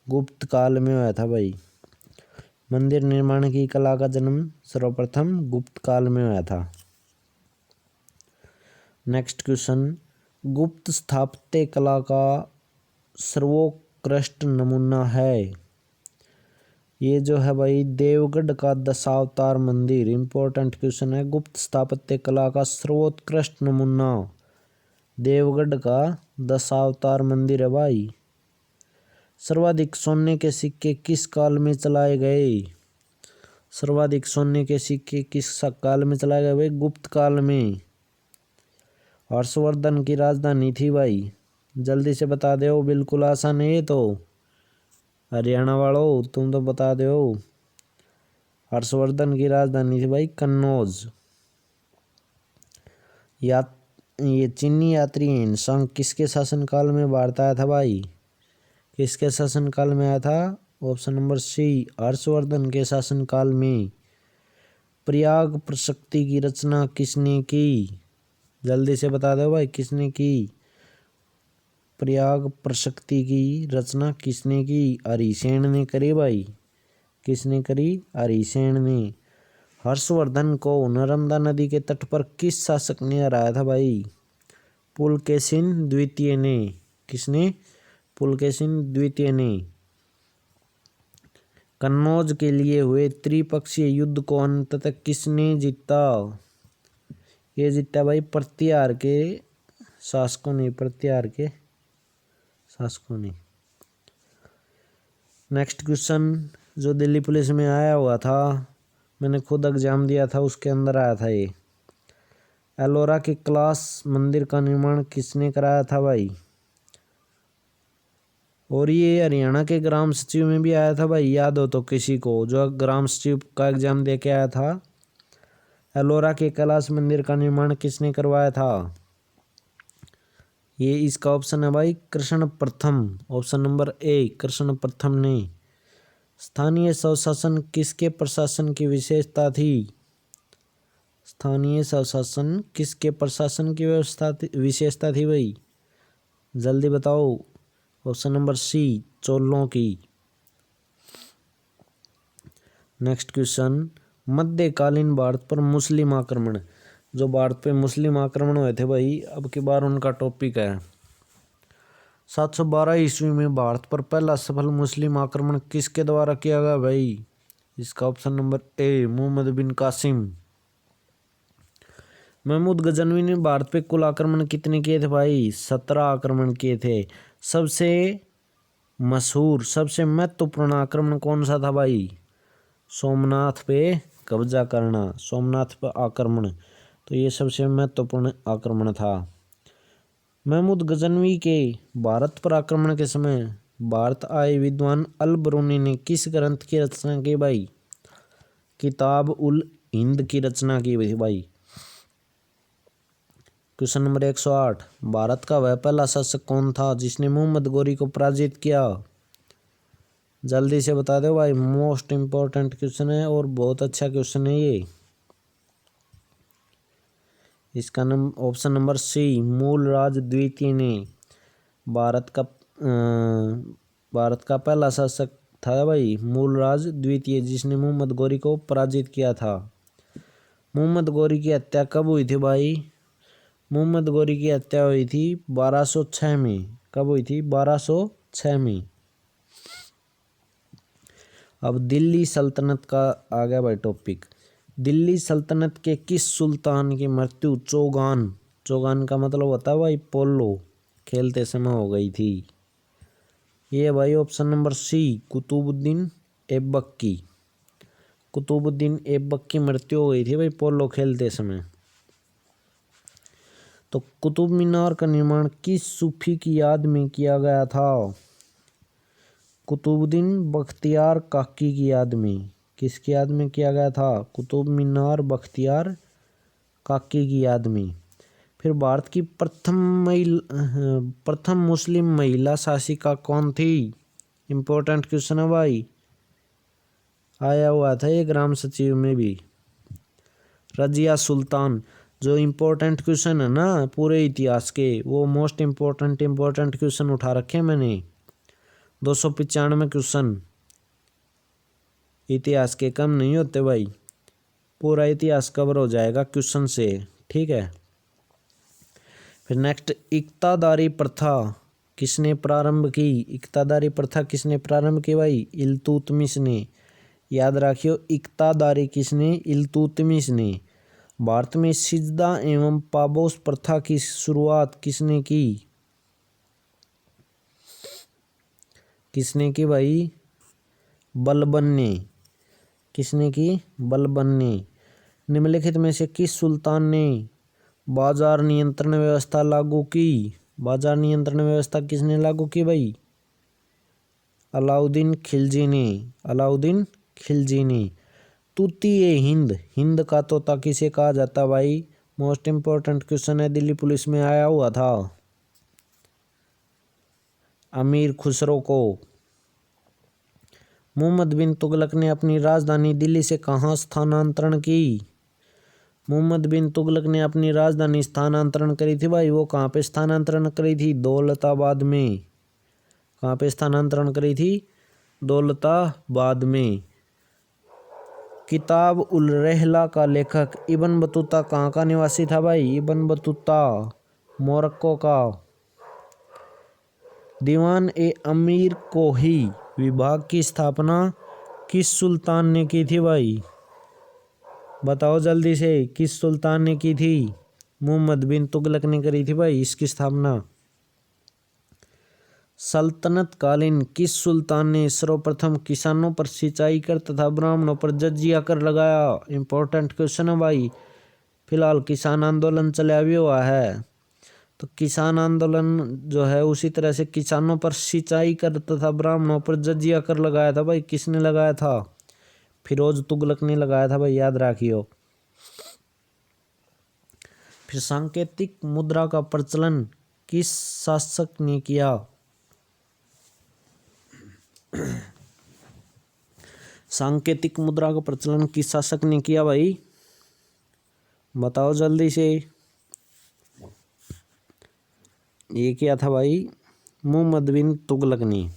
गुप्त काल में हुआ था भाई। मंदिर निर्माण की कला का जन्म सर्वप्रथम गुप्त काल में हुआ था। नेक्स्ट क्वेश्चन, गुप्त स्थापत्य कला का सर्वोत्कृष्ट नमूना है? ये जो है भाई देवगढ़ का दशावतार मंदिर। इंपॉर्टेंट क्वेश्चन है। गुप्त स्थापत्य कला का सर्वोत्कृष्ट नमूना देवगढ़ का दशावतार मंदिर है भाई। सर्वाधिक सोने के सिक्के किस काल में चलाए गए? सर्वाधिक सोने के सिक्के किस काल में चलाए गए भाई? गुप्त काल में। हर्षवर्धन की राजधानी थी भाई। जल्दी से बता दो, बिल्कुल आसान है ये तो। हरियाणा वालों तुम तो बता दो। हर्षवर्धन की राजधानी थी भाई कन्नौज। ये चीनी यात्री संघ किसके शासनकाल में भारत आया था भाई? किसके शासनकाल में आया था? ऑप्शन नंबर सी, हर्षवर्धन के शासनकाल में। प्रयाग प्रशक्ति की रचना किसने की? जल्दी से बता दो भाई, किसने की? प्रयाग प्रशक्ति की रचना किसने की? हरिसेन ने करी भाई। किसने करी? हरिसेन ने। हर्षवर्धन को नर्मदा नदी के तट पर किस शासक ने हराया था भाई? पुलकेशिन द्वितीय ने। किसने? पुलकेशिन द्वितीय ने। कन्नौज के लिए हुए त्रिपक्षीय युद्ध को अंततः किसने जीता? ये जीता भाई प्रतिहार के शासकों ने। प्रतिहार के शासकों ने। नेक्स्ट क्वेश्चन, जो दिल्ली पुलिस में आया हुआ था, मैंने खुद एग्जाम दिया था, उसके अंदर आया था ये। एलोरा के कैलाश मंदिर का निर्माण किसने कराया था भाई? और ये हरियाणा के ग्राम सचिव में भी आया था भाई, याद हो तो किसी को, जो ग्राम सचिव का एग्जाम दे के आया था। एलोरा के कैलाश मंदिर का निर्माण किसने करवाया था? ये इसका ऑप्शन है भाई कृष्ण प्रथम। ऑप्शन नंबर ए, कृष्ण प्रथम ने। स्थानीय स्वशासन किसके प्रशासन की विशेषता थी? स्थानीय स्वशासन किसके प्रशासन की विशेषता थी भाई? जल्दी बताओ। ऑप्शन नंबर सी, चोलों की। नेक्स्ट क्वेश्चन, मध्यकालीन भारत पर मुस्लिम आक्रमण। जो भारत पे मुस्लिम आक्रमण हुए थे भाई, अब की बार उनका टॉपिक है। 712 ईस्वी में भारत पर पहला सफल मुस्लिम आक्रमण किसके द्वारा किया गया भाई? इसका ऑप्शन नंबर ए, मोहम्मद बिन कासिम। महमूद गजनवी ने भारत पे कुल आक्रमण कितने किए थे भाई? 17 आक्रमण किए थे। सबसे मशहूर, सबसे महत्वपूर्ण आक्रमण कौन सा था भाई? सोमनाथ पे कब्जा करना, सोमनाथ पर आक्रमण। तो ये सबसे महत्वपूर्ण आक्रमण था। महमूद गजनवी के भारत पर आक्रमण के समय भारत आए विद्वान अल बरूनी ने किस ग्रंथ की रचना की भाई? किताब उल हिंद की रचना की थी भाई। क्वेश्चन नंबर 108, भारत का वह पहला शासक कौन था जिसने मोहम्मद गोरी को पराजित किया? जल्दी से बता दो भाई, मोस्ट इंपॉर्टेंट क्वेश्चन है और बहुत अच्छा क्वेश्चन है ये। इसका ऑप्शन नंबर सी, मूलराज द्वितीय ने। भारत का पहला शासक था भाई मूलराज द्वितीय, जिसने मोहम्मद गोरी को पराजित किया था। मोहम्मद गोरी की हत्या कब हुई थी भाई? मोहम्मद गोरी की हत्या हुई थी 1206 में। कब हुई थी? 1206 में। अब दिल्ली सल्तनत का आ गया भाई टॉपिक। दिल्ली सल्तनत के किस सुल्तान की मृत्यु चौगान, चौगान का मतलब होता है भाई पोलो, खेलते समय हो गई थी? ये भाई option number C, Qutubuddin Aibak की। कुतुबुद्दीन ऐबक की मृत्यु हो गई थी भाई पोलो खेलते समय। तो कुतुब मीनार का निर्माण किस सूफी की याद में किया गया था? कुतुबुद्दीन बख्तियार काकी की याद में। किसकी याद में किया गया था? कुतुब मीनार बख्तियार काकी की याद में। फिर भारत की प्रथम मुस्लिम महिला शासिका कौन थी? इम्पोर्टेंट क्वेश्चन है भाई, आया हुआ था ये ग्राम सचिव में भी। रजिया सुल्तान। जो इम्पोर्टेंट क्वेश्चन है ना पूरे इतिहास के, वो मोस्ट इम्पोर्टेंट क्वेश्चन उठा रखे मैंने। 295 क्वेश्चन इतिहास के कम नहीं होते भाई, पूरा इतिहास कवर हो जाएगा क्वेश्चन से, ठीक है। फिर नेक्स्ट, इक्तादारी प्रथा किसने प्रारंभ की? इक्तादारी प्रथा किसने प्रारंभ की भाई? इल्तुतमिश ने। याद रखियो, इक्तादारी किसने? इल्तुतमिश ने। भारत में सिजदा एवं पाबोस प्रथा की शुरुआत किसने की? किसने की भाई? बलबन ने। किसने की? बलबन ने। निम्नलिखित में से किस सुल्तान ने बाजार नियंत्रण व्यवस्था लागू की? बाजार नियंत्रण व्यवस्था किसने लागू की भाई? अलाउद्दीन खिलजी ने। अलाउद्दीन खिलजी ने। तूतीय हिंद, हिंद का तोता किसे कहा जाता भाई? मोस्ट इंपोर्टेंट क्वेश्चन है, दिल्ली पुलिस में आया हुआ था। अमीर खुसरो को। मोहम्मद बिन तुगलक ने अपनी राजधानी दिल्ली से कहाँ स्थानांतरण की? मोहम्मद बिन तुगलक ने अपनी राजधानी स्थानांतरण करी थी भाई, वो कहाँ पे स्थानांतरण करी थी? दौलताबाद में। कहाँ पे स्थानांतरण करी थी? दौलताबाद में। किताब उल रहला का लेखक इब्न बतूता कहाँ का निवासी था भाई? इब्न बतूता मोरक्को का। दीवान ए अमीर कोही विभाग की स्थापना किस सुल्तान ने की थी भाई? बताओ जल्दी से, किस सुल्तान ने की थी? मोहम्मद बिन तुगलक ने करी थी भाई इसकी स्थापना। सल्तनत कालीन किस सुल्तान ने सर्वप्रथम किसानों पर सिंचाई कर तथा ब्राह्मणों पर जजिया कर लगाया? इंपॉर्टेंट क्वेश्चन है भाई। फिलहाल किसान आंदोलन चला भी हुआ है, तो किसान आंदोलन जो है उसी तरह से किसानों पर सिंचाई कर तथा ब्राह्मणों पर जजिया कर लगाया था भाई। किसने लगाया था? फिरोज तुगलक ने लगाया था भाई, याद रखियो। फिर सांकेतिक मुद्रा का प्रचलन किस शासक ने किया? सांकेतिक मुद्रा का प्रचलन किस शासक ने किया भाई? बताओ जल्दी से। ये किया था भाई मोहम्मद बिन तुगलक ने।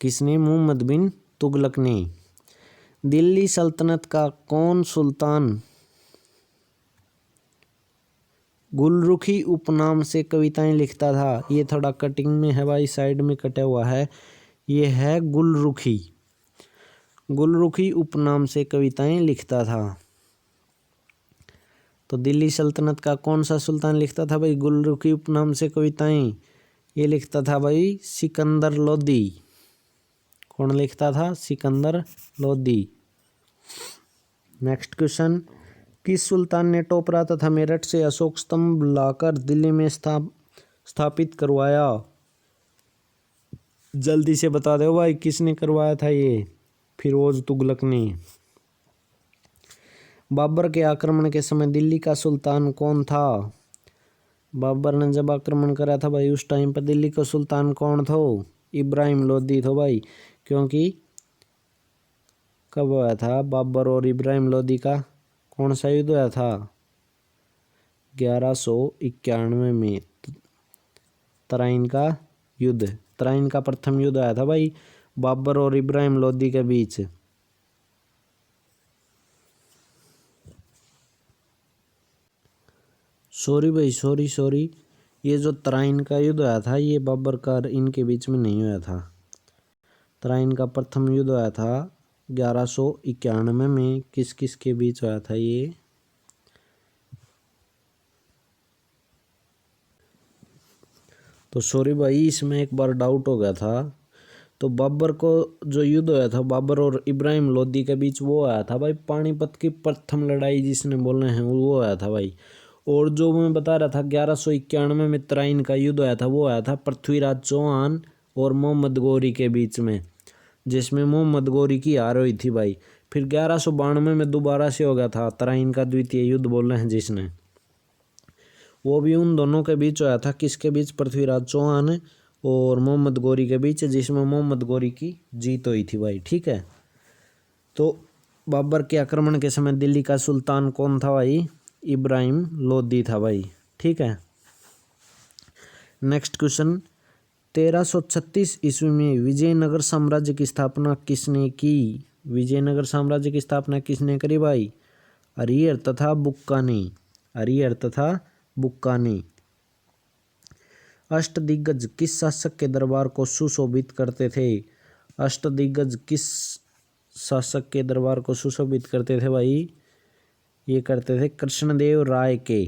किसने? मोहम्मद बिन तुगलक ने। दिल्ली सल्तनत का कौन सुल्तान गुलरुखी उपनाम से कविताएं लिखता था? ये थोड़ा कटिंग में है भाई, साइड में कटा हुआ है। ये है गुलरुखी। गुलरुखी उपनाम से कविताएं लिखता था। तो दिल्ली सल्तनत का कौन सा सुल्तान लिखता था भाई गुलरुखी उपनाम से कविताएं? ये लिखता था भाई सिकंदर लोदी। कौन लिखता था? सिकंदर लोदी। नेक्स्ट क्वेश्चन, किस सुल्तान ने टोपरा तथा मेरठ से अशोक स्तंभ लाकर दिल्ली में स्थापित करवाया? जल्दी से बता दो भाई, किसने करवाया था ये? फिरोज तुगलक ने। बाबर के आक्रमण के समय दिल्ली का सुल्तान कौन था? बाबर ने जब आक्रमण करा था भाई उस टाइम पर दिल्ली का सुल्तान कौन था? इब्राहिम लोदी था भाई। क्योंकि कब हुआ था बाबर और इब्राहिम लोदी का कौन सा युद्ध हुआ था? 1191 में तराइन का युद्ध। तराइन का प्रथम युद्ध आया था भाई बाबर और इब्राहिम लोदी के बीच। सॉरी भाई, सॉरी, ये जो तराइन का युद्ध आया था ये बाबर का इनके बीच में नहीं हुआ था। तराइन का प्रथम युद्ध आया था 1191 में। किस किस के बीच हुआ था ये? तो सॉरी भाई, इसमें एक बार डाउट हो गया था। तो बाबर को जो युद्ध हुआ था बाबर और इब्राहिम लोदी के बीच, वो आया था भाई पानीपत की प्रथम लड़ाई जिसने बोले हैं, वो आया था भाई। और जो मैं बता रहा था 1191 में तराइन का युद्ध आया था, वो आया था पृथ्वीराज चौहान और मोहम्मद गौरी के बीच में, जिसमें मोहम्मद गोरी की हार हुई थी भाई। फिर 1192 में दोबारा से हो गया था तराइन का द्वितीय युद्ध बोल रहे हैं जिसने, वो भी उन दोनों के बीच होया था। किसके बीच? पृथ्वीराज चौहान और मोहम्मद गोरी के बीच, जिसमें मोहम्मद गोरी की जीत हुई थी भाई। ठीक है, तो बाबर के आक्रमण के समय दिल्ली का सुल्तान कौन था भाई? इब्राहिम लोदी था भाई। ठीक है, नेक्स्ट क्वेश्चन, 1336 ईस्वी में विजयनगर साम्राज्य की स्थापना किसने की? विजयनगर साम्राज्य की स्थापना किसने करी भाई? अरियर तथा बुक्का ने। अरियर तथा बुक्का ने। अष्टदिग्गज किस शासक के दरबार को सुशोभित करते थे? अष्टदिग्गज किस शासक के दरबार को सुशोभित करते थे भाई? ये करते थे कृष्णदेव राय के।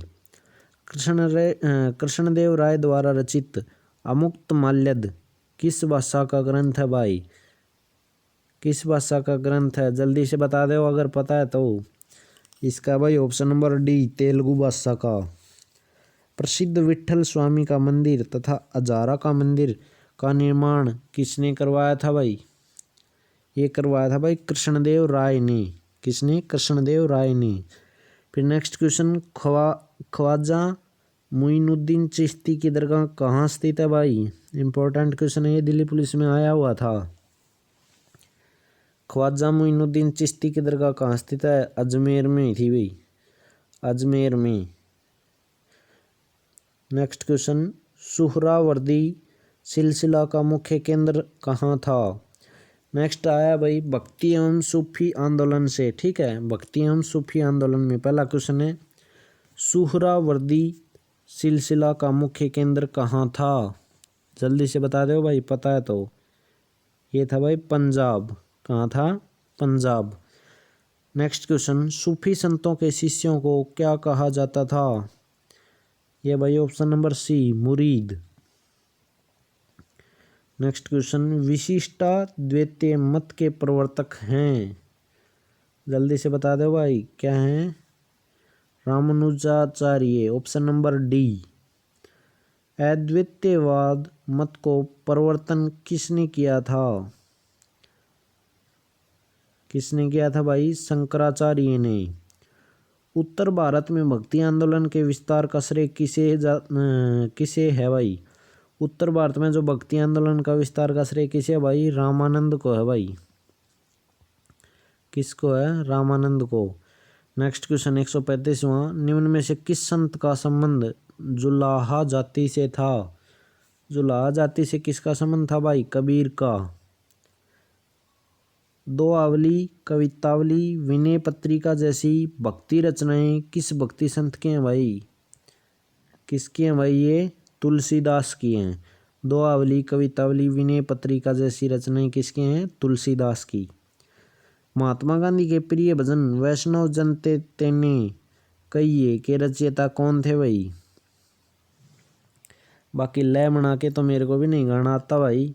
कृष्णदेव राय द्वारा रचित अमुक्तमाल्यद किस भाषा का ग्रंथ है भाई? किस भाषा का ग्रंथ है? जल्दी से बता दो अगर पता है तो। इसका भाई ऑप्शन नंबर डी, तेलुगु भाषा का। प्रसिद्ध विट्ठल स्वामी का मंदिर तथा अजारा का मंदिर का निर्माण किसने करवाया था भाई? ये करवाया था भाई कृष्णदेव राय ने। किसने? कृष्णदेव राय ने। फिर नेक्स्ट क्वेश्चन, ख्वाजा मुइनुद्दीन चिश्ती की दरगाह कहाँ स्थित है भाई? इंपॉर्टेंट क्वेश्चन है, ये दिल्ली पुलिस में आया हुआ था। ख्वाजा मुइनुद्दीन चिश्ती की दरगाह कहाँ स्थित है? अजमेर में थी भाई, अजमेर में। नेक्स्ट क्वेश्चन, सुहरावर्दी सिलसिला का मुख्य केंद्र कहाँ था? नेक्स्ट आया भाई भक्ति एवं सूफी आंदोलन से। ठीक है, भक्ति एवं सूफी आंदोलन में पहला क्वेश्चन है, सुहरावर्दी सिलसिला का मुख्य केंद्र कहाँ था? जल्दी से बता दो भाई पता है तो। ये था भाई पंजाब। कहाँ था? पंजाब। नेक्स्ट क्वेश्चन, सूफी संतों के शिष्यों को क्या कहा जाता था? ये भाई ऑप्शन नंबर सी, मुरीद। नेक्स्ट क्वेश्चन, विशिष्टाद्वैतीय मत के प्रवर्तक हैं? जल्दी से बता दो भाई क्या हैं? Ramanujacharya, option number D. अद्वैतवाद मत को प्रवर्तन किसने किया था? किसने किया था भाई? शंकराचार्य ने। उत्तर भारत में भक्ति आंदोलन के विस्तार का श्रेय किसे है भाई? उत्तर भारत में जो भक्ति आंदोलन का विस्तार का श्रेय किसे है भाई? रामानंद को है भाई। किसको है? रामानंद को। नेक्स्ट क्वेश्चन 135वां, निम्न में से किस संत का संबंध जुलाहा जाति से था? जुलाहा जाति से किसका संबंध था भाई? कबीर का। दोआवली, कवितावली, विनय पत्रिका जैसी भक्ति रचनाएं किस भक्ति संत के हैं भाई? किसकी हैं भाई? ये तुलसीदास की हैं। दोआवली, कवितावली, विनय पत्रिका जैसी रचनाएं किसके हैं? तुलसीदास की। महात्मा गांधी के प्रिय भजन वैष्णव जन तेने कहिए के रचयिता कौन थे भाई? बाकी लय बना के तो मेरे को भी नहीं गाना आता भाई,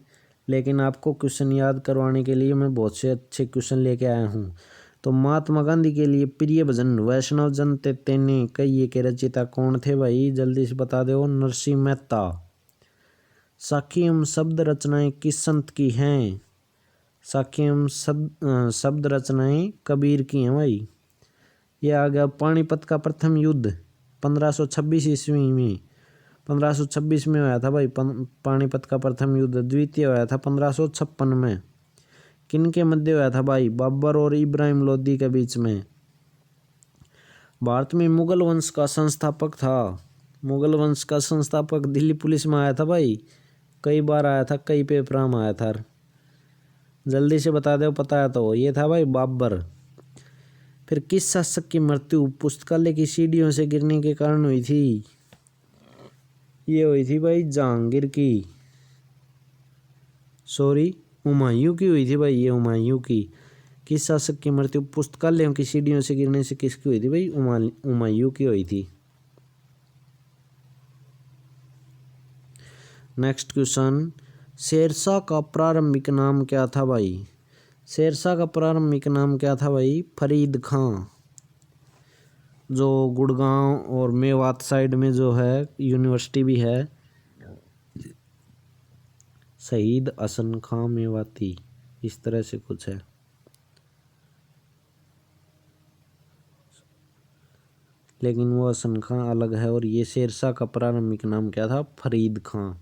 लेकिन आपको क्वेश्चन याद करवाने के लिए मैं बहुत से अच्छे क्वेश्चन लेके आया हूँ। तो महात्मा गांधी के लिए प्रिय भजन वैष्णव जन तेने कहिए के रचयिता कौन थे भाई? जल्दी से बता दो। नरसिंह मेहता। साखी एवं शब्द रचनाएं किस संत की हैं? साखी एवं शब्द रचनाएं कबीर की हैं भाई। ये आ गया पानीपत का प्रथम युद्ध 1526 ईस्वी में। 1526 में हुआ था भाई पानीपत का प्रथम युद्ध। द्वितीय हुआ था 1556 में। किन के मध्य हुआ था भाई? बाबर और इब्राहिम लोदी के बीच में। भारत में मुगल वंश का संस्थापक था। मुगल वंश का संस्थापक दिल्ली पुलिस में आया था भाई, कई बार आया था, कई पेपर में आया था। जल्दी से बता दो पता है तो। ये था भाई बाबर। फिर किस शासक की मृत्यु पुस्तकालय की सीढ़ियों से गिरने के कारण हुई थी? ये हुई थी भाई जहांगीर की, सॉरी हुमायूं की हुई थी भाई। ये हुमायूं की। किस शासक की मृत्यु पुस्तकालयों की सीढ़ियों से गिरने से किसकी हुई थी भाई? हुमायूं की हुई थी। नेक्स्ट क्वेश्चन, शेरशाह का प्रारंभिक नाम क्या था भाई? शेरशाह का प्रारंभिक नाम क्या था भाई? फरीद खां। जो गुड़गांव और मेवात साइड में जो है यूनिवर्सिटी भी है, शहीद हसन खां मेवाती। इस तरह से कुछ है। लेकिन वो हसन खां अलग है और ये शेरशाह का प्रारंभिक नाम क्या था? फरीद खां।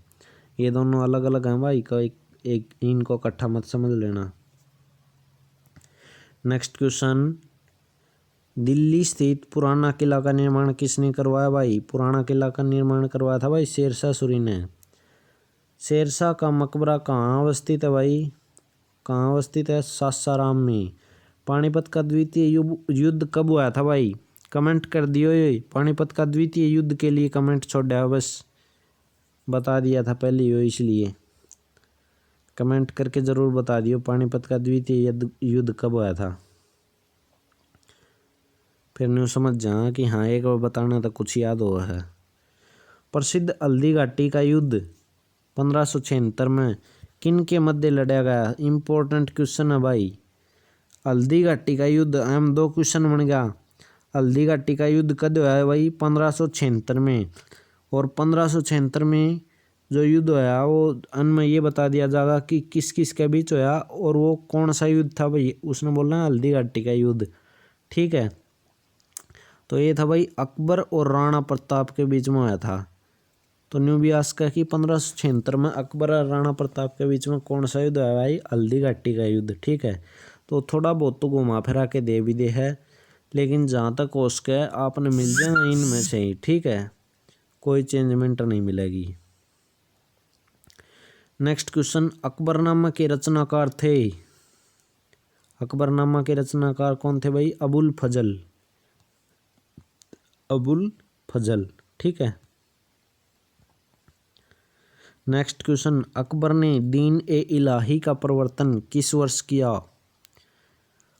ये दोनों अलग अलग हैं भाई का, एक इनको इकट्ठा मत समझ लेना। नेक्स्ट क्वेश्चन, दिल्ली स्थित पुराना किला का निर्माण किसने करवाया भाई? पुराना किला का निर्माण करवाया था भाई शेरशाह सूरी ने। शेरशाह का मकबरा कहाँ अवस्थित है भाई? कहाँ अवस्थित है? सासाराम में। पानीपत का द्वितीय युद्ध कब हुआ था भाई? कमेंट कर दियो ये पानीपत का द्वितीय युद्ध के लिए कमेंट छोड़ दिया, बस बता दिया था पहले ही, इसलिए कमेंट करके ज़रूर बता दियो पानीपत का द्वितीय युद्ध कब हुआ था। फिर न्यू समझ जा कि हाँ एक बार बताना तो कुछ याद हुआ है। प्रसिद्ध हल्दी घाटी का युद्ध 1576 में किन के मध्य लड़ा गया? इम्पोर्टेंट क्वेश्चन है भाई। हल्दी घाटी का युद्ध अहम 2 क्वेश्चन बन गया। हल्दी घाटी का युद्ध कब हुआ है भाई? 1576 में। और 1576 में जो युद्ध होया वो अन में ये बता दिया जाएगा कि किस किस के बीच होया और वो कौन सा युद्ध था भाई। उसने बोलना हल्दी घाटी का युद्ध, ठीक है। तो ये था भाई अकबर और राणा प्रताप के बीच में होया था। तो न्यू भी आस्क है कि 1576 में अकबर और राणा प्रताप के बीच में कौन सा युद्ध है भाई? हल्दी घाटी का युद्ध, ठीक है। तो थोड़ा बहुत तो घुमा फिरा के दे भी दे है, लेकिन जहाँ तक हो सके आपने मिल जाएगा इनमें से ही, ठीक है, कोई चेंजमेंट नहीं मिलेगी। नेक्स्ट क्वेश्चन, अकबरनामा के रचनाकार थे? अकबरनामा के रचनाकार कौन थे भाई? अबुल फजल, अबुल फजल, ठीक है। नेक्स्ट क्वेश्चन, अकबर ने दीन ए इलाही का प्रवर्तन किस वर्ष किया?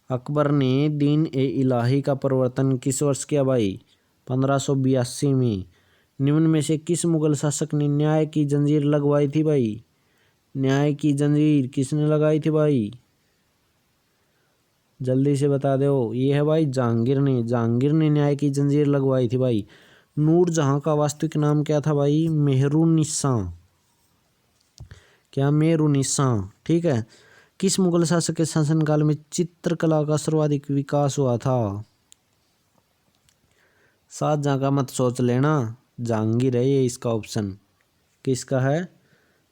अकबर ने दीन ए इलाही का प्रवर्तन किस वर्ष किया भाई? 1582 में। निम्न में से किस मुगल शासक ने न्याय की जंजीर लगवाई थी भाई? न्याय की जंजीर किसने लगाई थी भाई? जल्दी से बता दो। ये है भाई जहांगीर ने। जहांगीर ने न्याय की जंजीर लगवाई थी भाई। नूरजहां का वास्तविक नाम क्या था भाई? मेहरुन्निसा। क्या? मेहरुन्निसा, ठीक है। किस मुगल शासक के शासनकाल में चित्रकला का सर्वाधिक विकास हुआ था? शाहजहां का मत सोच लेना, जहांगीर है ये इसका ऑप्शन। किसका है?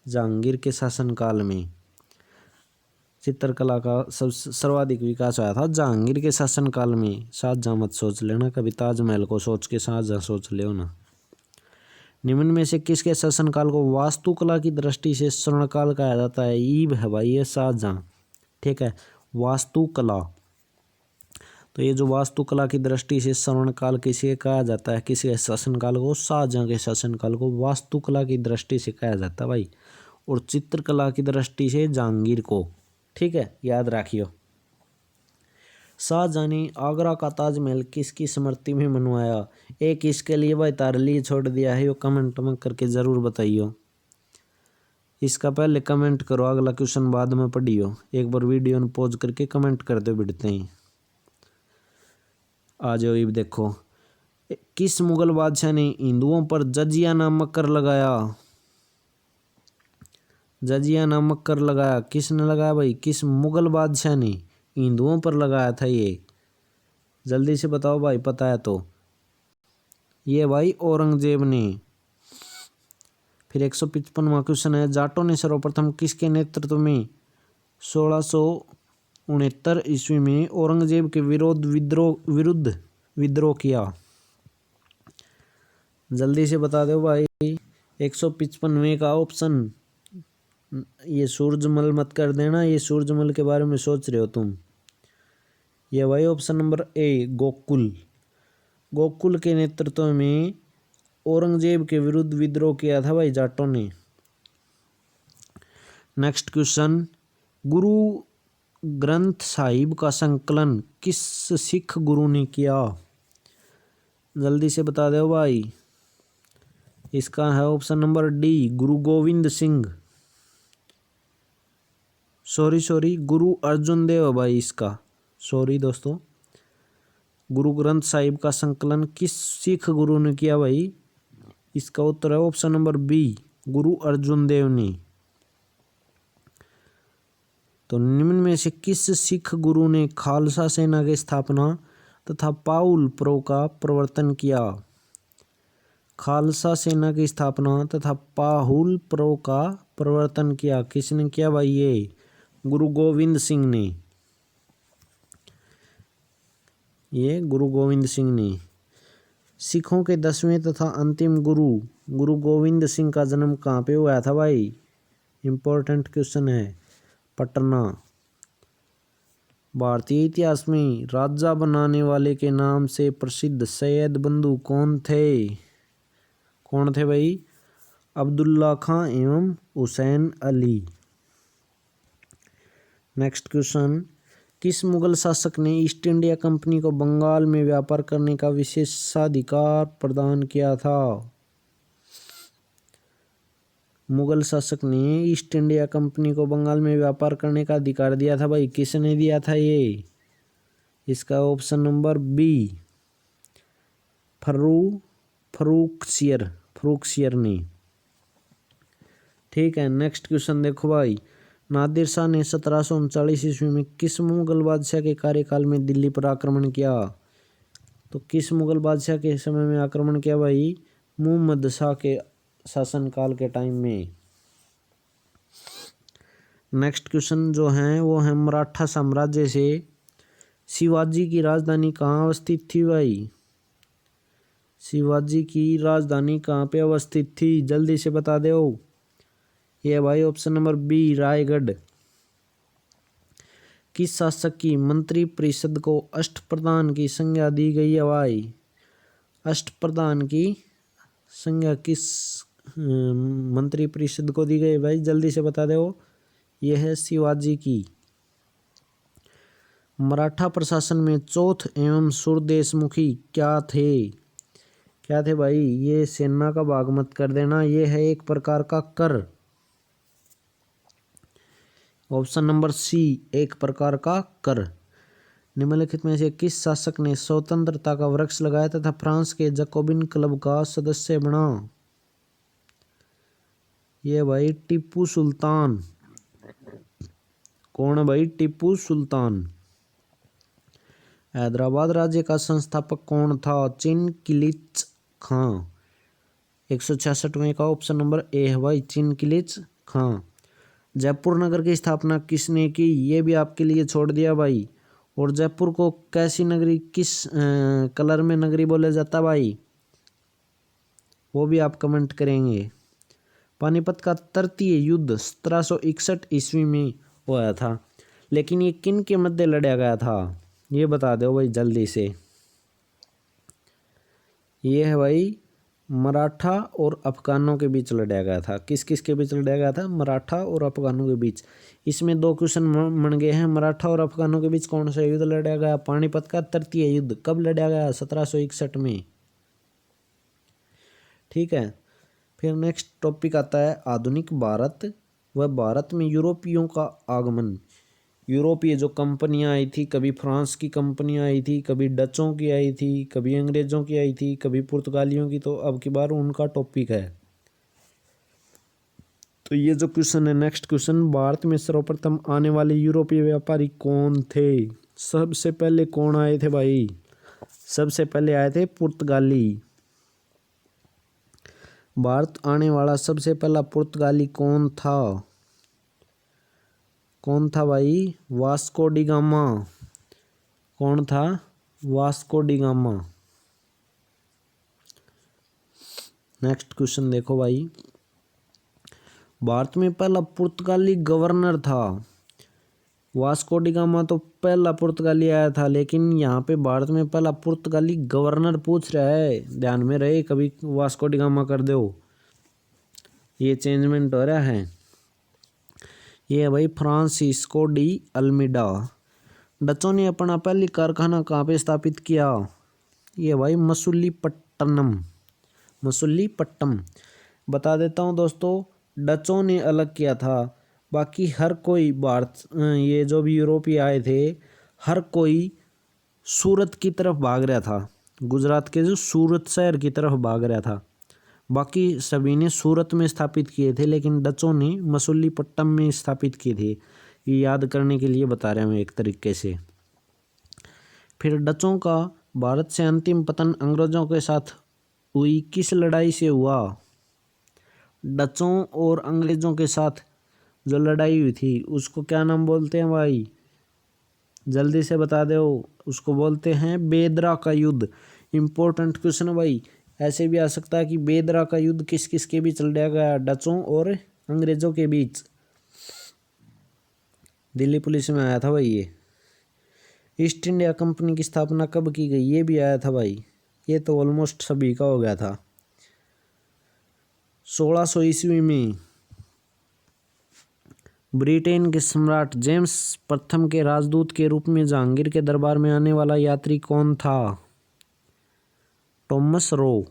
जहांगीर के शासनकाल में चित्रकला का सर्वाधिक विकास हुआ था जहांगीर के शासनकाल में। शाहजहां मत सोच लेना, कभी ताजमहल को सोच के शाहजहां सोच ले ना। निम्न में से किसके शासनकाल को वास्तुकला की दृष्टि से स्वर्णकाल कहा जाता है? ईब है भाई ये शाहजहां, ठीक है। वास्तुकला, तो ये जो वास्तुकला की दृष्टि से स्वर्णकाल किसे कहा जाता है? किसके शासनकाल को? शाहजहां के शासनकाल को वास्तुकला की दृष्टि से कहा जाता है भाई। और चित्रकला की दृष्टि से जहांगीर को, ठीक है, याद रखियो। शाहजहां ने आगरा का ताजमहल किसकी स्मृति में बनवाया? एक इसके लिए भाई तार लिए छोड़ दिया है, यो कमेंट में करके जरूर बताइयो। इसका पहले कमेंट करो, अगला क्वेश्चन बाद में पढ़ियो। एक बार वीडियो में पॉज करके कमेंट कर दो बिड़ते ही। आ जाओ, ये देखो, किस मुगल बादशाह ने हिंदुओं पर जजिया नामक कर लगाया? जजिया नामक कर लगाया, किसने लगाया भाई? किस मुगल बादशाह ने हिंदुओं पर लगाया था ये? जल्दी से बताओ भाई, पता है तो। ये भाई औरंगजेब ने। फिर 155वां क्वेश्चन है, जाटों ने सर्वप्रथम किसके नेतृत्व में 1669 ईस्वी में औरंगजेब के विरुद्ध विद्रोह किया? जल्दी से बता दो भाई। 155वें का ऑप्शन, ये सूरजमल मत कर देना, ये सूरजमल के बारे में सोच रहे हो तुम। ये भाई ऑप्शन नंबर ए, गोकुल। गोकुल के नेतृत्व में औरंगजेब के विरुद्ध विद्रोह किया था भाई जाटों ने। नेक्स्ट क्वेश्चन, गुरु ग्रंथ साहिब का संकलन किस सिख गुरु ने किया? जल्दी से बता दो भाई। इसका है ऑप्शन नंबर डी, गुरु गोविंद सिंह। सॉरी, गुरु अर्जुन देव भाई इसका। सॉरी दोस्तों, गुरु ग्रंथ साहिब का संकलन किस सिख गुरु ने किया भाई? इसका उत्तर है ऑप्शन नंबर बी, गुरु अर्जुन देव ने। तो निम्न में से किस सिख गुरु ने खालसा सेना की स्थापना तथा पाउल प्रो का प्रवर्तन किया? खालसा सेना की स्थापना तथा पाहुल प्रो का प्रवर्तन किया, किसने किया भाई? ये गुरु गोविंद सिंह ने। ये गुरु गोविंद सिंह ने। सिखों के 10वें तथा अंतिम गुरु गुरु गोविंद सिंह का जन्म कहाँ पे हुआ था भाई? इंपॉर्टेंट क्वेश्चन है। पटना। भारतीय इतिहास में राजा बनाने वाले के नाम से प्रसिद्ध सैयद बंधु कौन थे? कौन थे भाई? अब्दुल्ला खां एवं हुसैन अली। नेक्स्ट क्वेश्चन, किस मुगल शासक ने ईस्ट इंडिया कंपनी को बंगाल में व्यापार करने का विशेषाधिकार प्रदान किया था? मुगल शासक ने ईस्ट इंडिया कंपनी को बंगाल में व्यापार करने का अधिकार दिया था भाई, किसने दिया था ये? इसका ऑप्शन नंबर बी, फर्रुखसियर ने। ठीक है, नेक्स्ट क्वेश्चन देखो भाई, नादिर शाह ने 1739 ईस्वी में किस मुगल बादशाह के कार्यकाल में दिल्ली पर आक्रमण किया? तो किस मुगल बादशाह के समय में आक्रमण किया भाई? मुहम्मद शाह के शासनकाल के टाइम में। नेक्स्ट क्वेश्चन जो है वो है, मराठा साम्राज्य से शिवाजी की राजधानी कहाँ अवस्थित थी भाई? शिवाजी की राजधानी कहाँ पे अवस्थित थी? जल्दी से बता दो। ये भाई ऑप्शन नंबर बी, रायगढ़। किस शासक की मंत्री परिषद को अष्टप्रधान की संज्ञा दी गई है भाई? अष्टप्रधान की संज्ञा किस मंत्री परिषद को दी गई भाई? जल्दी से बता दो। यह है शिवाजी की। मराठा प्रशासन में चौथ एवं सुरदेशमुखी क्या थे? क्या थे भाई? ये सेना का भाग मत कर देना, ये है एक प्रकार का कर। ऑप्शन नंबर सी, एक प्रकार का कर। निम्नलिखित में से किस शासक ने स्वतंत्रता का वृक्ष लगाया तथा फ्रांस के जैकोबिन क्लब का सदस्य बना? ये भाई टीपू सुल्तान। कौन है भाई? टीपू सुल्तान। हैदराबाद राज्य का संस्थापक कौन था? चिनकिलिच खां। 166वें का ऑप्शन नंबर ए है भाई, चिनकिलिच खां। जयपुर नगर की स्थापना किसने की? ये भी आपके लिए छोड़ दिया भाई। और जयपुर को कैसी नगरी, किस कलर में नगरी बोला जाता भाई? वो भी आप कमेंट करेंगे। पानीपत का तृतीय युद्ध 1761 ईस्वी में हुआ था, लेकिन ये किन के मध्य लड़ा गया था? ये बता दो भाई जल्दी से। ये है भाई मराठा और अफगानों के बीच लड़ा गया था। किस किस के बीच लड़ा गया था? मराठा और अफगानों के बीच। इसमें दो क्वेश्चन बन गए हैं। मराठा और अफगानों के बीच कौन सा युद्ध लड़ा गया? पानीपत का तृतीय युद्ध। कब लड़ा गया? 1761 में। ठीक है, फिर नेक्स्ट टॉपिक आता है आधुनिक भारत व भारत में यूरोपियों का आगमन। यूरोपीय जो कंपनियां आई थी, कभी फ्रांस की कंपनियां आई थी, कभी डचों की आई थी, कभी अंग्रेजों की आई थी, कभी पुर्तगालियों की, तो अब की बार उनका टॉपिक है। तो ये जो क्वेश्चन है, नेक्स्ट क्वेश्चन, भारत में सर्वप्रथम आने वाले यूरोपीय व्यापारी कौन थे? सबसे पहले कौन आए थे भाई? सबसे पहले आए थे पुर्तगाली। भारत आने वाला सबसे पहला पुर्तगाली कौन था? कौन था भाई? Vasco D gamma. कौन था? Vasco D gamma. Next question देखो भाई, भारत में पहला पुर्तगाली गवर्नर था। वास्को डी गामा तो पहला पुर्तगाली आया था, लेकिन यहाँ पे भारत में पहला पुर्तगाली गवर्नर पूछ रहा है, ध्यान में रहे, कभी वास्को डी गामा कर दो। ये चेंजमेंट हो रहा है। ये है भाई फ्रांसिस्को डी अल्मीडा। डचों ने अपना पहली कारखाना कहाँ पे स्थापित किया? ये भाई मसूलीपट्टनम। बता देता हूँ दोस्तों, डचों ने अलग किया था, बाकी हर कोई ये जो भी यूरोपीय आए थे, हर कोई सूरत की तरफ भाग रहा था। गुजरात के जो सूरत शहर की तरफ भाग रहा था। बाकी सभी ने सूरत में स्थापित किए थे, लेकिन डचों ने मसूलीपट्टनम में स्थापित किए थे। ये याद करने के लिए बता रहा हूँ एक तरीके से। फिर डचों का भारत से अंतिम पतन अंग्रेजों के साथ हुई किस लड़ाई से हुआ? डचों और अंग्रेजों के साथ जो लड़ाई हुई थी उसको क्या नाम बोलते हैं भाई? जल्दी से बता दो। उसको बोलते हैं बेदरा का युद्ध। इम्पोर्टेंट क्वेश्चन है भाई। ऐसे भी आ सकता है कि बेदरा का युद्ध किस किस के बीच लड़ा गया? डचों और अंग्रेजों के बीच। दिल्ली पुलिस में आया था भाई ये। ईस्ट इंडिया कंपनी की स्थापना कब की गई? ये भी आया था भाई। ये तो ऑलमोस्ट सभी का हो गया था। 1600 ईस्वी में। ब्रिटेन के सम्राट जेम्स प्रथम के राजदूत के रूप में जहांगीर के दरबार में आने वाला यात्री कौन था? Thomas Roe.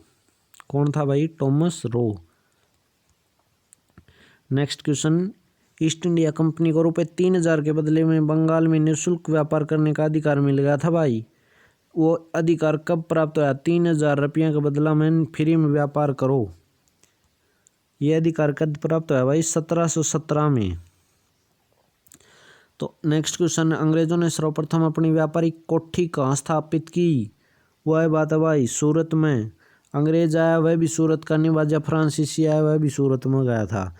कौन था भाई? Thomas Roe. Next question. East India company को ₹3000 के बदले में बंगाल में निःशुल्क व्यापार करने का अधिकार मिल गया था भाई। वो अधिकार कब प्राप्त हुआ? 3000 रुपया का बदला में फ्री में व्यापार करो। ये अधिकार कब प्राप्त हुआ भाई? 1717 में। तो नेक्स्ट क्वेश्चन। अंग्रेजों ने सर्वप्रथम अपनी व्यापारिक कोठी कहाँ स्थापित की? वह बात है भाई सूरत में। अंग्रेज आया वह भी सूरत का निवासी, फ्रांसीसी आया वह भी सूरत में गया था।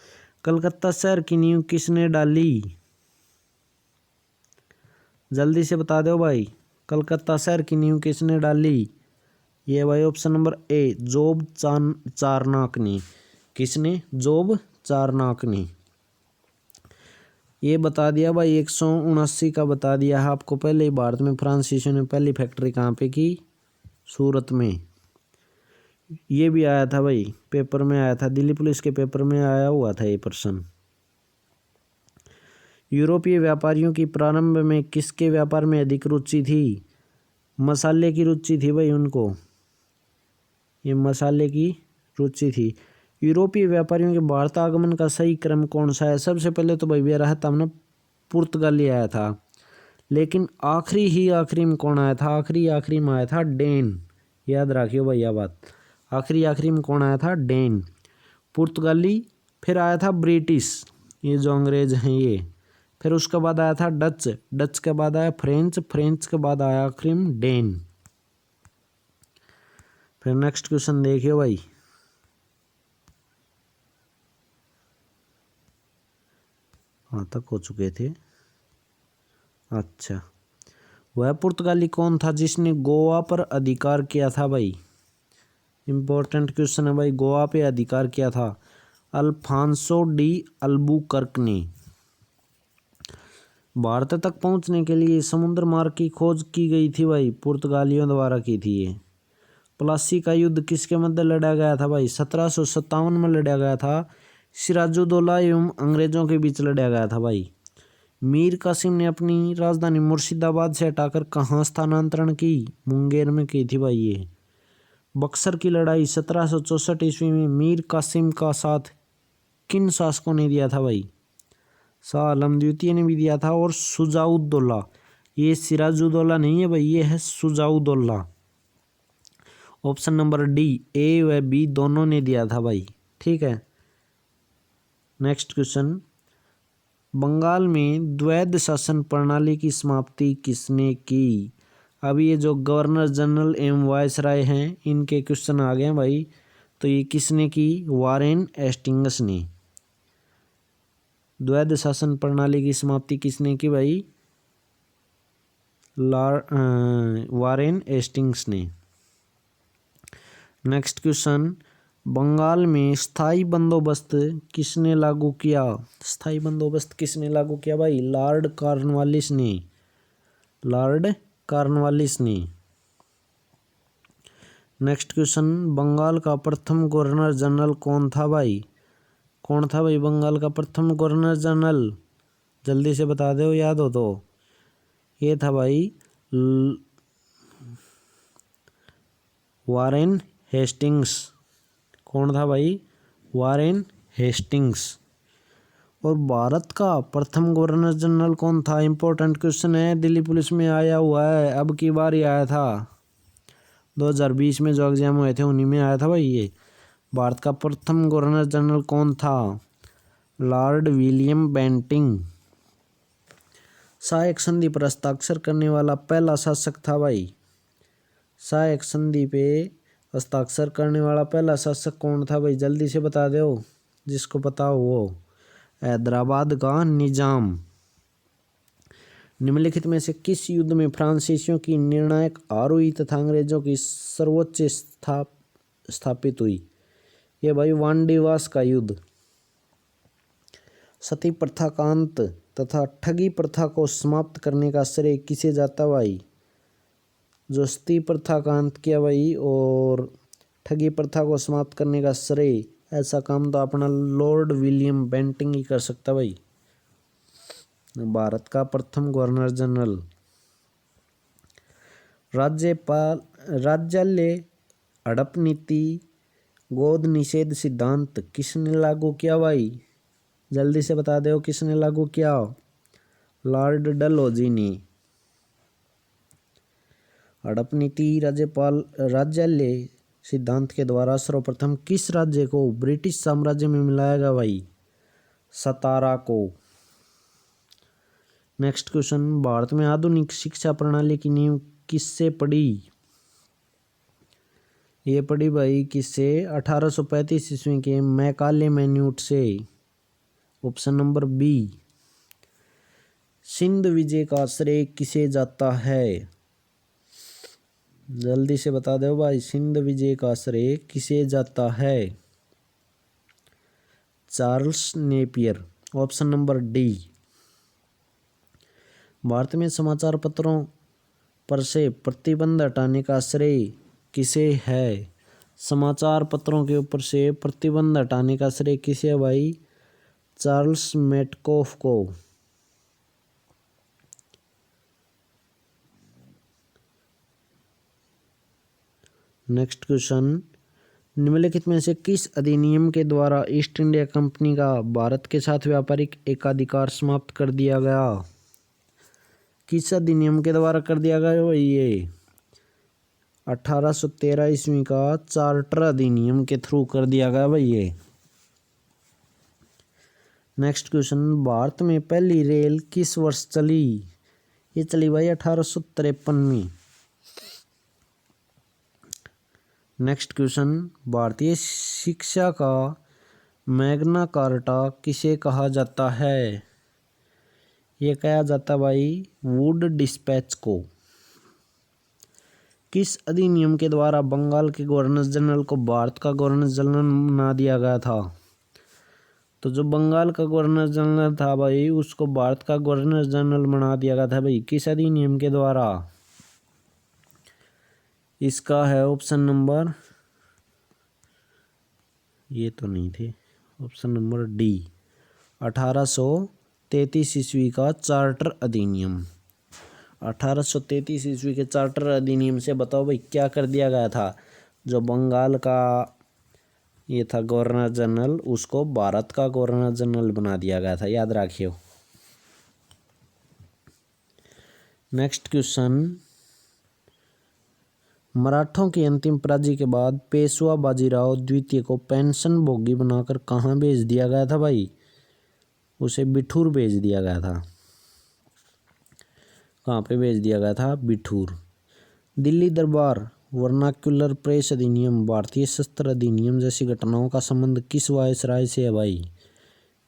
कलकत्ता शहर की नींव किसने डाली? जल्दी से बता दो भाई। कलकत्ता शहर की नींव किसने डाली? ये भाई ऑप्शन नंबर ए जोब चारनाक ने। किसने? जोब चारनाक ने। ये बता दिया भाई। 179 का बता दिया है आपको पहले ही। भारत में फ्रांसीसियों ने पहली फैक्ट्री कहाँ पे की? सूरत में। ये भी आया था भाई, पेपर में आया था, दिल्ली पुलिस के पेपर में आया हुआ था ये प्रश्न। यूरोपीय व्यापारियों की प्रारंभ में किसके व्यापार में अधिक रुचि थी? मसाले की रुचि थी भाई उनको। ये मसाले की रुचि थी। यूरोपीय व्यापारियों के भारत आगमन का सही क्रम कौन सा है? सबसे पहले तो भाई रहा था हमने पुर्तगाली आया था, लेकिन आखिरी में कौन आया था? आखिरी में आया था डेन। याद रखियो भैया बात। आखिरी में कौन आया था? डेन। पुर्तगाली। फिर आया था ब्रिटिश, ये जो अंग्रेज हैं ये। फिर उसके बाद आया था डच। डच के बाद आया फ्रेंच। फ्रेंच के बाद आया आखिरी में डेन। फिर नेक्स्ट क्वेश्चन देखियो भाई। हाँ तक हो चुके थे। अच्छा, वह पुर्तगाली कौन था जिसने गोवा पर अधिकार किया था भाई? इंपॉर्टेंट क्वेश्चन है भाई। गोवा पे अधिकार किया था अल्फांसो डी अल्बुकर्क ने। भारत तक पहुंचने के लिए समुद्र मार्ग की खोज की गई थी भाई, पुर्तगालियों द्वारा की थी ये। प्लासी का युद्ध किसके मध्य लड़ा गया था भाई? 1757 में लड़ा गया था। सिराजुद्दौला एवं अंग्रेजों के बीच लड़ा गया था भाई। मीर कासिम ने अपनी राजधानी मुर्शिदाबाद से हटाकर कहाँ स्थानांतरण की? मुंगेर में की थी भाई ये। बक्सर की लड़ाई 1764 ईस्वी में मीर कासिम का साथ किन शासकों ने दिया था भाई? शाह आलम द्वितीय ने भी दिया था और शुजाउद्दौला। ये सिराजुद्दौला नहीं है भाई, ये है Shujauddaula. Option number D, A व बी दोनों ने दिया था भाई। ठीक है। Next question. बंगाल में द्वैध शासन प्रणाली की समाप्ति किसने की? अभी ये जो गवर्नर जनरल एवं वायसराय हैं इनके क्वेश्चन आ गए हैं भाई। तो ये किसने की? वारेन हेस्टिंग्स ने। द्वैध शासन प्रणाली की समाप्ति किसने की भाई? वारेन हेस्टिंग्स ने। Next question. बंगाल में स्थायी बंदोबस्त किसने लागू किया? स्थायी बंदोबस्त किसने लागू किया भाई? लॉर्ड कॉर्नवालिस ने। लॉर्ड कॉर्नवालिस ने। Next question. बंगाल का प्रथम गवर्नर जनरल कौन था भाई? कौन था भाई बंगाल का प्रथम गवर्नर जनरल? जल्दी से बता दो, याद हो तो। ये था भाई वारेन हेस्टिंग्स। कौन था भाई? Warren Hastings. और भारत का प्रथम गवर्नर जनरल कौन था? इंपॉर्टेंट क्वेश्चन है, दिल्ली पुलिस में आया हुआ है, अब की बार ही आया था। 2020 में जो एग्जाम हुए थे उन्हीं में आया था भाई ये। भारत का प्रथम गवर्नर जनरल कौन था? Lord William Bentinck. सहायक संधि पर हस्ताक्षर करने वाला पहला शासक था भाई। सहायक संधि पे हस्ताक्षर करने वाला पहला शासक कौन था भाई, जल्दी से बता दो जिसको पता हो वो। हैदराबाद का निजाम। निम्नलिखित में से किस युद्ध में फ्रांसीसियों की निर्णायक हार हुई तथा अंग्रेजों की सर्वोच्च स्थापित हुई? ये भाई वांडीवास का युद्ध। सती प्रथा का अंत तथा ठगी प्रथा को समाप्त करने का श्रेय किसे जाता भाई? जो सती प्रथा का अंत किया भाई और ठगी प्रथा को समाप्त करने का श्रेय, ऐसा काम तो अपना लॉर्ड विलियम बेंटिंग ही कर सकता भाई, भारत का प्रथम गवर्नर जनरल। राज्यालय हड़प नीति गोद निषेध सिद्धांत किसने लागू किया भाई? जल्दी से बता दो किसने लागू किया? लॉर्ड डलहौजी ने। हड़प नीति राज्यालय सिद्धांत के द्वारा सर्वप्रथम किस राज्य को ब्रिटिश साम्राज्य में मिलाया गया भाई? सतारा को। नेक्स्ट क्वेश्चन, भारत में आधुनिक शिक्षा प्रणाली की नींव किससे पड़ी? ये पड़ी भाई किससे? 1835 ईस्वी के मैकाले मैन्यूट से। Option number B. सिंध विजय का श्रेय किसे जाता है? जल्दी से बता दो भाई, सिंध विजय का श्रेय किसे जाता है? Charles Napier. Option number D. Bharat में समाचार पत्रों पर से प्रतिबंध हटाने का श्रेय किसे है? समाचार पत्रों के ऊपर से प्रतिबंध हटाने का श्रेय किसे है भाई? चार्ल्स मेटकॉफ को। नेक्स्ट क्वेश्चन, निम्नलिखित में से किस अधिनियम के द्वारा ईस्ट इंडिया कंपनी का भारत के साथ व्यापारिक एकाधिकार समाप्त कर दिया गया? किस अधिनियम के द्वारा कर दिया गया भाई? ये 1813 ईस्वी का चार्टर अधिनियम के थ्रू कर दिया गया भाई ये। नेक्स्ट क्वेश्चन, भारत में पहली रेल किस वर्ष चली? ये चली भाई 1853 में। नेक्स्ट क्वेश्चन, भारतीय शिक्षा का मैग्ना कार्टा किसे कहा जाता है? ये कहा जाता भाई वुड डिस्पैच को। किस अधिनियम के द्वारा बंगाल के गवर्नर जनरल को भारत का गवर्नर जनरल बना दिया गया था? तो जो बंगाल का गवर्नर जनरल था भाई उसको भारत का गवर्नर जनरल बना दिया गया था भाई, किस अधिनियम के द्वारा? इसका है ऑप्शन नंबर, ये तो नहीं थे, ऑप्शन नंबर डी 1833 ईस्वी का चार्टर अधिनियम। 1833 ईस्वी के चार्टर अधिनियम से बताओ भाई क्या कर दिया गया था? जो बंगाल का ये था गवर्नर जनरल उसको भारत का गवर्नर जनरल बना दिया गया था, याद रखियो। नेक्स्ट क्वेश्चन, मराठों की अंतिम पराजय के बाद पेशवा बाजीराव द्वितीय को पेंशन भोगी बनाकर कहाँ भेज दिया गया था भाई? उसे बिठूर भेज दिया गया था। कहाँ पे भेज दिया गया था? बिठूर। दिल्ली दरबार, वर्नाक्युलर प्रेस अधिनियम, भारतीय शस्त्र अधिनियम जैसी घटनाओं का संबंध किस वायसराय से है भाई?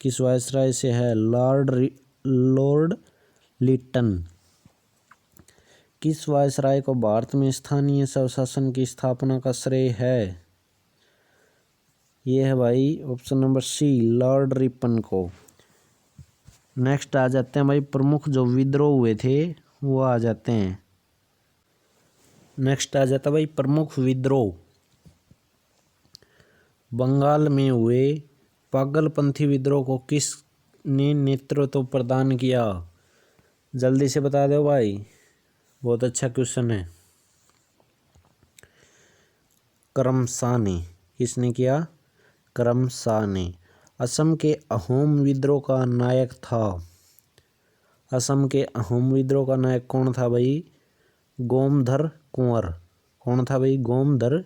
किस वायसराय से है? लॉर्ड लिटन। किस वायसराय को भारत में स्थानीय स्वशासन की स्थापना का श्रेय है? ये है भाई option number C lord Ripon को। नेक्स्ट आ जाते हैं भाई प्रमुख जो विद्रोह हुए थे वो आ जाते हैं। नेक्स्ट आ जाता भाई प्रमुख विद्रोह। बंगाल में हुए पागलपंथी विद्रोह को किसने नेतृत्व प्रदान किया? जल्दी से बता दो भाई, बहुत अच्छा क्वेश्चन है। करमशाह ने। किसने किया? करमशाह ने। असम के अहोम विद्रोह का नायक था। असम के अहोम विद्रोह का नायक कौन था भाई? गोमधर कुंवर। कौन था भाई? गोमधर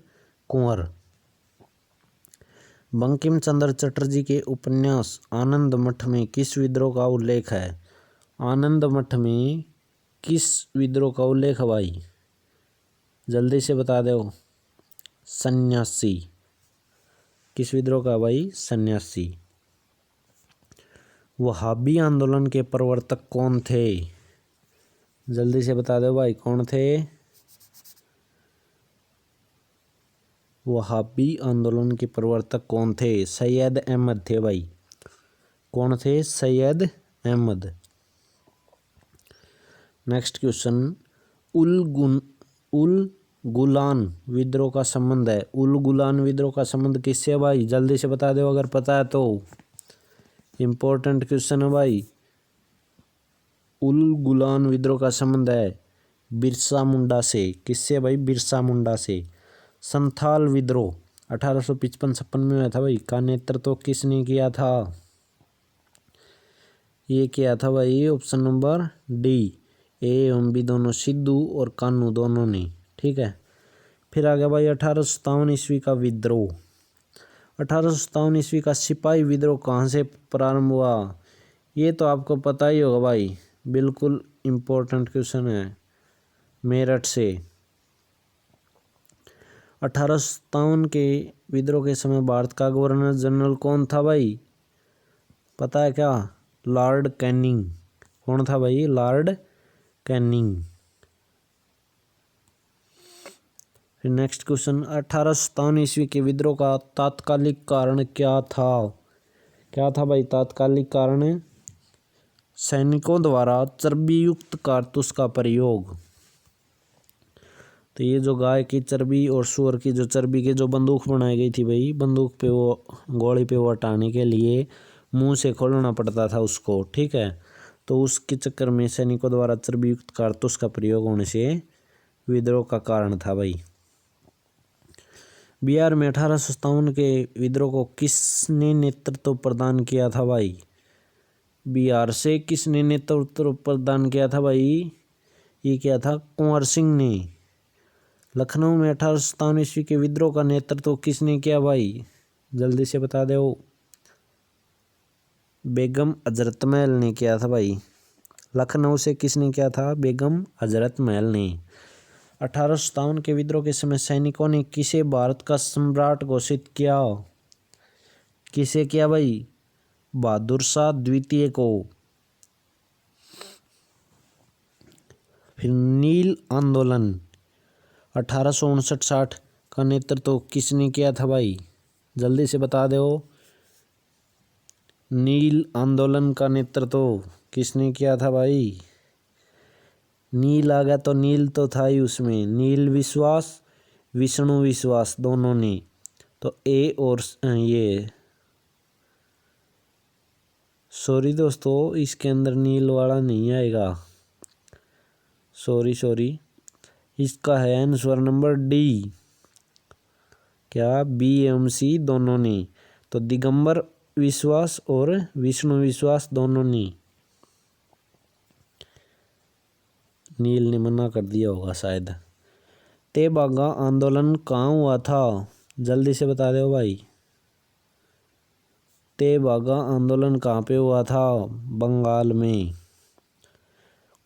कुंवर। बंकिम चंद्र चटर्जी के उपन्यास आनंद मठ में किस विद्रोह का उल्लेख है? आनंद मठ में किस विद्रोह का उल्लेख है भाई? जल्दी से बता दो। सन्यासी। किस विद्रोह का भाई? सन्यासी। वहाबी आंदोलन के प्रवर्तक कौन थे? जल्दी से बता दो भाई, कौन थे? वहाबी आंदोलन के प्रवर्तक कौन थे? सैयद अहमद थे भाई। कौन थे? सैयद अहमद। नेक्स्ट क्वेश्चन, उल गुलान विद्रोह का संबंध है। उल गुलान विद्रोह का संबंध किससे है भाई? जल्दी से बता दो अगर पता है तो। इंपॉर्टेंट क्वेश्चन है भाई। उल गुलान विद्रोह का संबंध है बिरसा मुंडा से। किससे भाई? बिरसा मुंडा से। संथाल विद्रोह 1855-56 में हुआ था भाई, का नेतृत्व किसने किया था? ये किया था भाई ऑप्शन नंबर डी, ए एवं बी दोनों, सिद्धू और कान्हू दोनों ने। ठीक है। फिर आ गया भाई 1857 ईस्वी का विद्रोह। 1857 ईस्वी का सिपाही विद्रोह कहाँ से प्रारंभ हुआ? ये तो आपको पता ही होगा भाई, बिल्कुल इम्पोर्टेंट क्वेश्चन है। मेरठ से। 1857 के विद्रोह के समय भारत का गवर्नर जनरल कौन था भाई? पता है क्या? Lord Canning. कौन था भाई? Lord Canning. फिर नेक्स्ट क्वेश्चन, 1857 ईस्वी के विद्रोह का तात्कालिक कारण क्या था? क्या था भाई तात्कालिक कारण? सैनिकों द्वारा चर्बी युक्त कारतूस का प्रयोग। तो ये जो गाय की चर्बी और सूअर की जो चर्बी की जो बंदूक बनाई गई थी भाई, बंदूक पे वो गोली पे वो हटाने के लिए मुंह से खोलना पड़ता था उसको। ठीक है। तो उसके चक्कर में सैनिकों द्वारा चर्बी युक्त कारतूस का प्रयोग होने से विद्रोह का कारण था भाई। बिहार में 1857 के विद्रोह को किसने नेतृत्व प्रदान किया था भाई? बिहार से किसने नेतृत्व प्रदान किया था भाई? ये किया था कुंवर सिंह ने। लखनऊ में 1857 ईस्वी के विद्रोह का नेतृत्व किसने किया भाई? जल्दी से बता दो। बेगम हजरत महल ने किया था भाई। लखनऊ से किसने किया था? बेगम हजरत महल ने। 1857 के विद्रोह के समय सैनिकों ने किसे भारत का सम्राट घोषित किया? किसे किया भाई? बहादुर शाह द्वितीय को। फिर नील आंदोलन 1859-60 का नेतृत्व किसने किया था भाई? जल्दी से बता दो। नील आंदोलन का नेतृत्व किसने किया था भाई? नील आ गया तो नील तो था ही उसमें। नील विश्वास, विष्णु विश्वास दोनों ने। तो ए और ये सॉरी दोस्तों, इसके अंदर नील वाला नहीं आएगा। सॉरी, इसका है आंसर नंबर डी। क्या? बी एवं सी दोनों ने। तो दिगंबर विश्वास और विष्णु विश्वास दोनों ने। नील ने मना कर दिया होगा शायद। तेभागा आंदोलन कहाँ हुआ था? जल्दी से बता दो भाई। तेभागा आंदोलन कहाँ पे हुआ था? बंगाल में।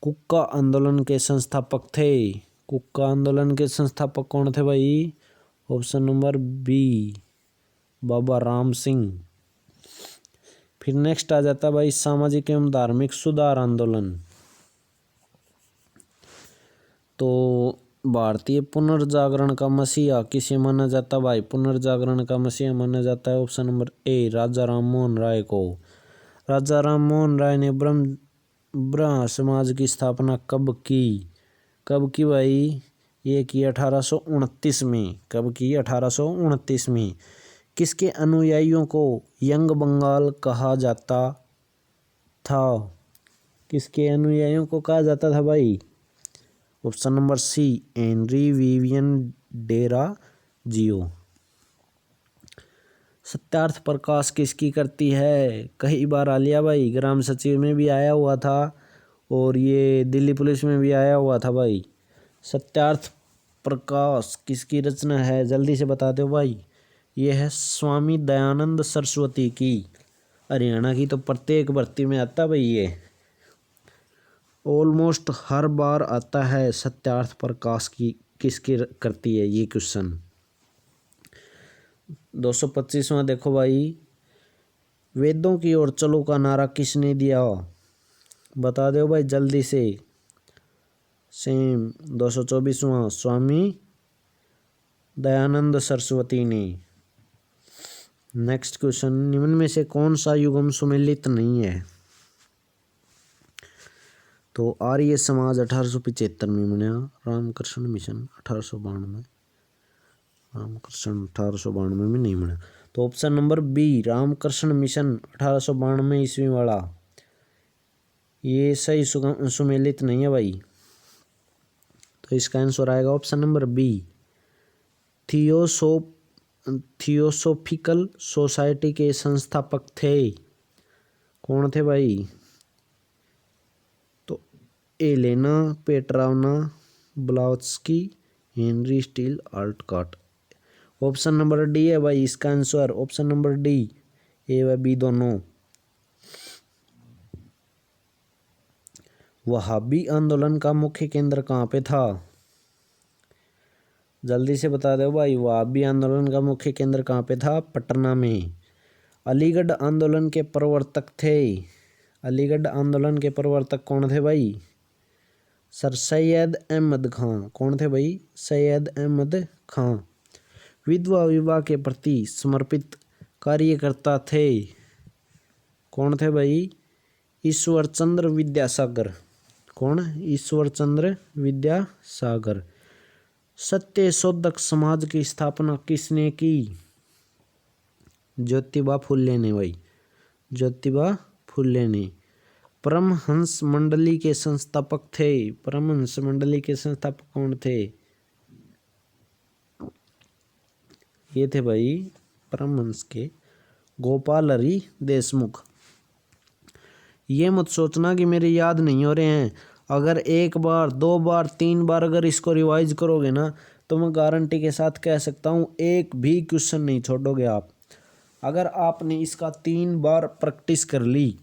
कुक्का आंदोलन के संस्थापक थे। कुक्का आंदोलन के संस्थापक कौन थे भाई? ऑप्शन नंबर बी, बाबा राम सिंह। फिर नेक्स्ट आ जाता भाई सामाजिक एवं धार्मिक सुधार आंदोलन। तो भारतीय पुनर्जागरण का मसीहा किसे माना जाता भाई? पुनर्जागरण का मसीहा माना जाता है ऑप्शन नंबर ए, राजा राम मोहन राय को। राजा राम मोहन राय ने ब्रह्म समाज की स्थापना कब की? कब की भाई? ये की 1829 में। कब की? 1829 में। किसके अनुयायियों को यंग बंगाल कहा जाता था? किसके अनुयायियों को कहा जाता था भाई? Option number C, Henry Vivian Derozio. Satyarth Prakash किसकी करती है? कई बार आ लिया भाई, ग्राम सचिव में भी आया हुआ था और ये दिल्ली पुलिस में भी आया हुआ था भाई। सत्यार्थ प्रकाश किसकी रचना है? जल्दी से बता दो भाई। ये है स्वामी दयानंद सरस्वती की। हरियाणा की तो प्रत्येक भर्ती में आता भाई ये। ऑलमोस्ट हर बार आता है। सत्यार्थ प्रकाश की किसकी करती है ये क्वेश्चन। 225वां देखो भाई, वेदों की ओर चलो का नारा किसने दिया, बता दो भाई जल्दी से। सेम 224वां, स्वामी दयानंद सरस्वती ने। नेक्स्ट क्वेश्चन, निम्न में से कौन सा युगम सुमेलित नहीं है। तो आर्य समाज 1875 में बना, रामकृष्ण मिशन 1892, रामकृष्ण 1892 में नहीं बना। तो option number B Ramakrishna mission 1892 ईस्वी वाला, ये सही सुमेलित नहीं है भाई। तो इसका आंसर आएगा option number B, theosophical society के संस्थापक थे। कौन थे भाई। तो Helena Petrovna Blavatsky, Henry Steel Olcott. Option number D है भाई इसका answer, option number D, A व बी दोनों। वहाबी आंदोलन का मुख्य केंद्र कहाँ पे था, जल्दी से बता दो भाई। वहाबी आंदोलन का मुख्य केंद्र कहाँ पे था, पटना में। अलीगढ़ आंदोलन के प्रवर्तक थे, अलीगढ़ आंदोलन के प्रवर्तक कौन थे भाई, सर सैयद अहमद खां। कौन थे भाई, सैयद अहमद खां। विधवा विवाह के प्रति समर्पित कार्यकर्ता थे, कौन थे भाई, ईश्वर चंद्र विद्यासागर। कौन, ईश्वर चंद्र विद्यासागर। सत्य शोधक समाज की स्थापना किसने की, ज्योतिबा फुले ने भाई, ज्योतिबा फुले ने। परमहंस मंडली के संस्थापक थे, परमहंस मंडली के संस्थापक कौन थे, ये थे भाई परमहंस के गोपाल हरि देशमुख। ये मत सोचना कि मेरे याद नहीं हो रहे हैं, अगर एक बार दो बार तीन बार अगर इसको रिवाइज करोगे ना तो मैं गारंटी के साथ कह सकता हूँ एक भी क्वेश्चन नहीं छोड़ोगे आप। अगर आपने इसका 3 बार प्रैक्टिस कर ली,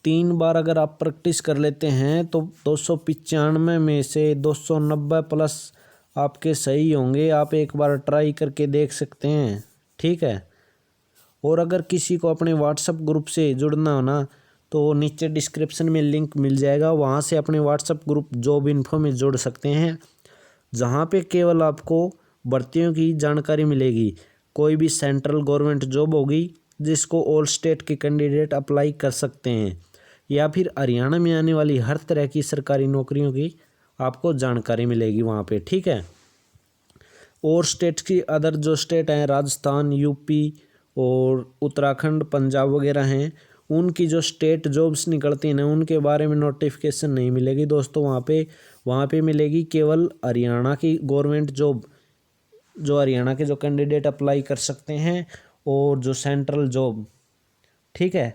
3 बार अगर आप प्रैक्टिस कर लेते हैं तो 295 में से 290 प्लस आपके सही होंगे। आप एक बार ट्राई करके देख सकते हैं, ठीक है। और अगर किसी को अपने व्हाट्सएप ग्रुप से जुड़ना हो ना तो नीचे डिस्क्रिप्शन में लिंक मिल जाएगा, वहाँ से अपने व्हाट्सएप ग्रुप जॉब इन्फो में जुड़ सकते हैं, जहाँ पे केवल आपको भर्तियों की जानकारी मिलेगी। कोई भी सेंट्रल गवर्नमेंट जॉब होगी जिसको ऑल स्टेट के कैंडिडेट अप्लाई कर सकते हैं, या फिर हरियाणा में आने वाली हर तरह की सरकारी नौकरियों की आपको जानकारी मिलेगी वहाँ पे, ठीक है। और स्टेट की अदर जो स्टेट हैं, राजस्थान, यूपी और उत्तराखंड, पंजाब वगैरह हैं, उनकी जो स्टेट जॉब्स निकलती हैं ना उनके बारे में नोटिफिकेशन नहीं मिलेगी दोस्तों वहाँ पे मिलेगी केवल हरियाणा की गवर्नमेंट जॉब, जो हरियाणा के जो कैंडिडेट अप्लाई कर सकते हैं, और जो सेंट्रल जॉब, ठीक है।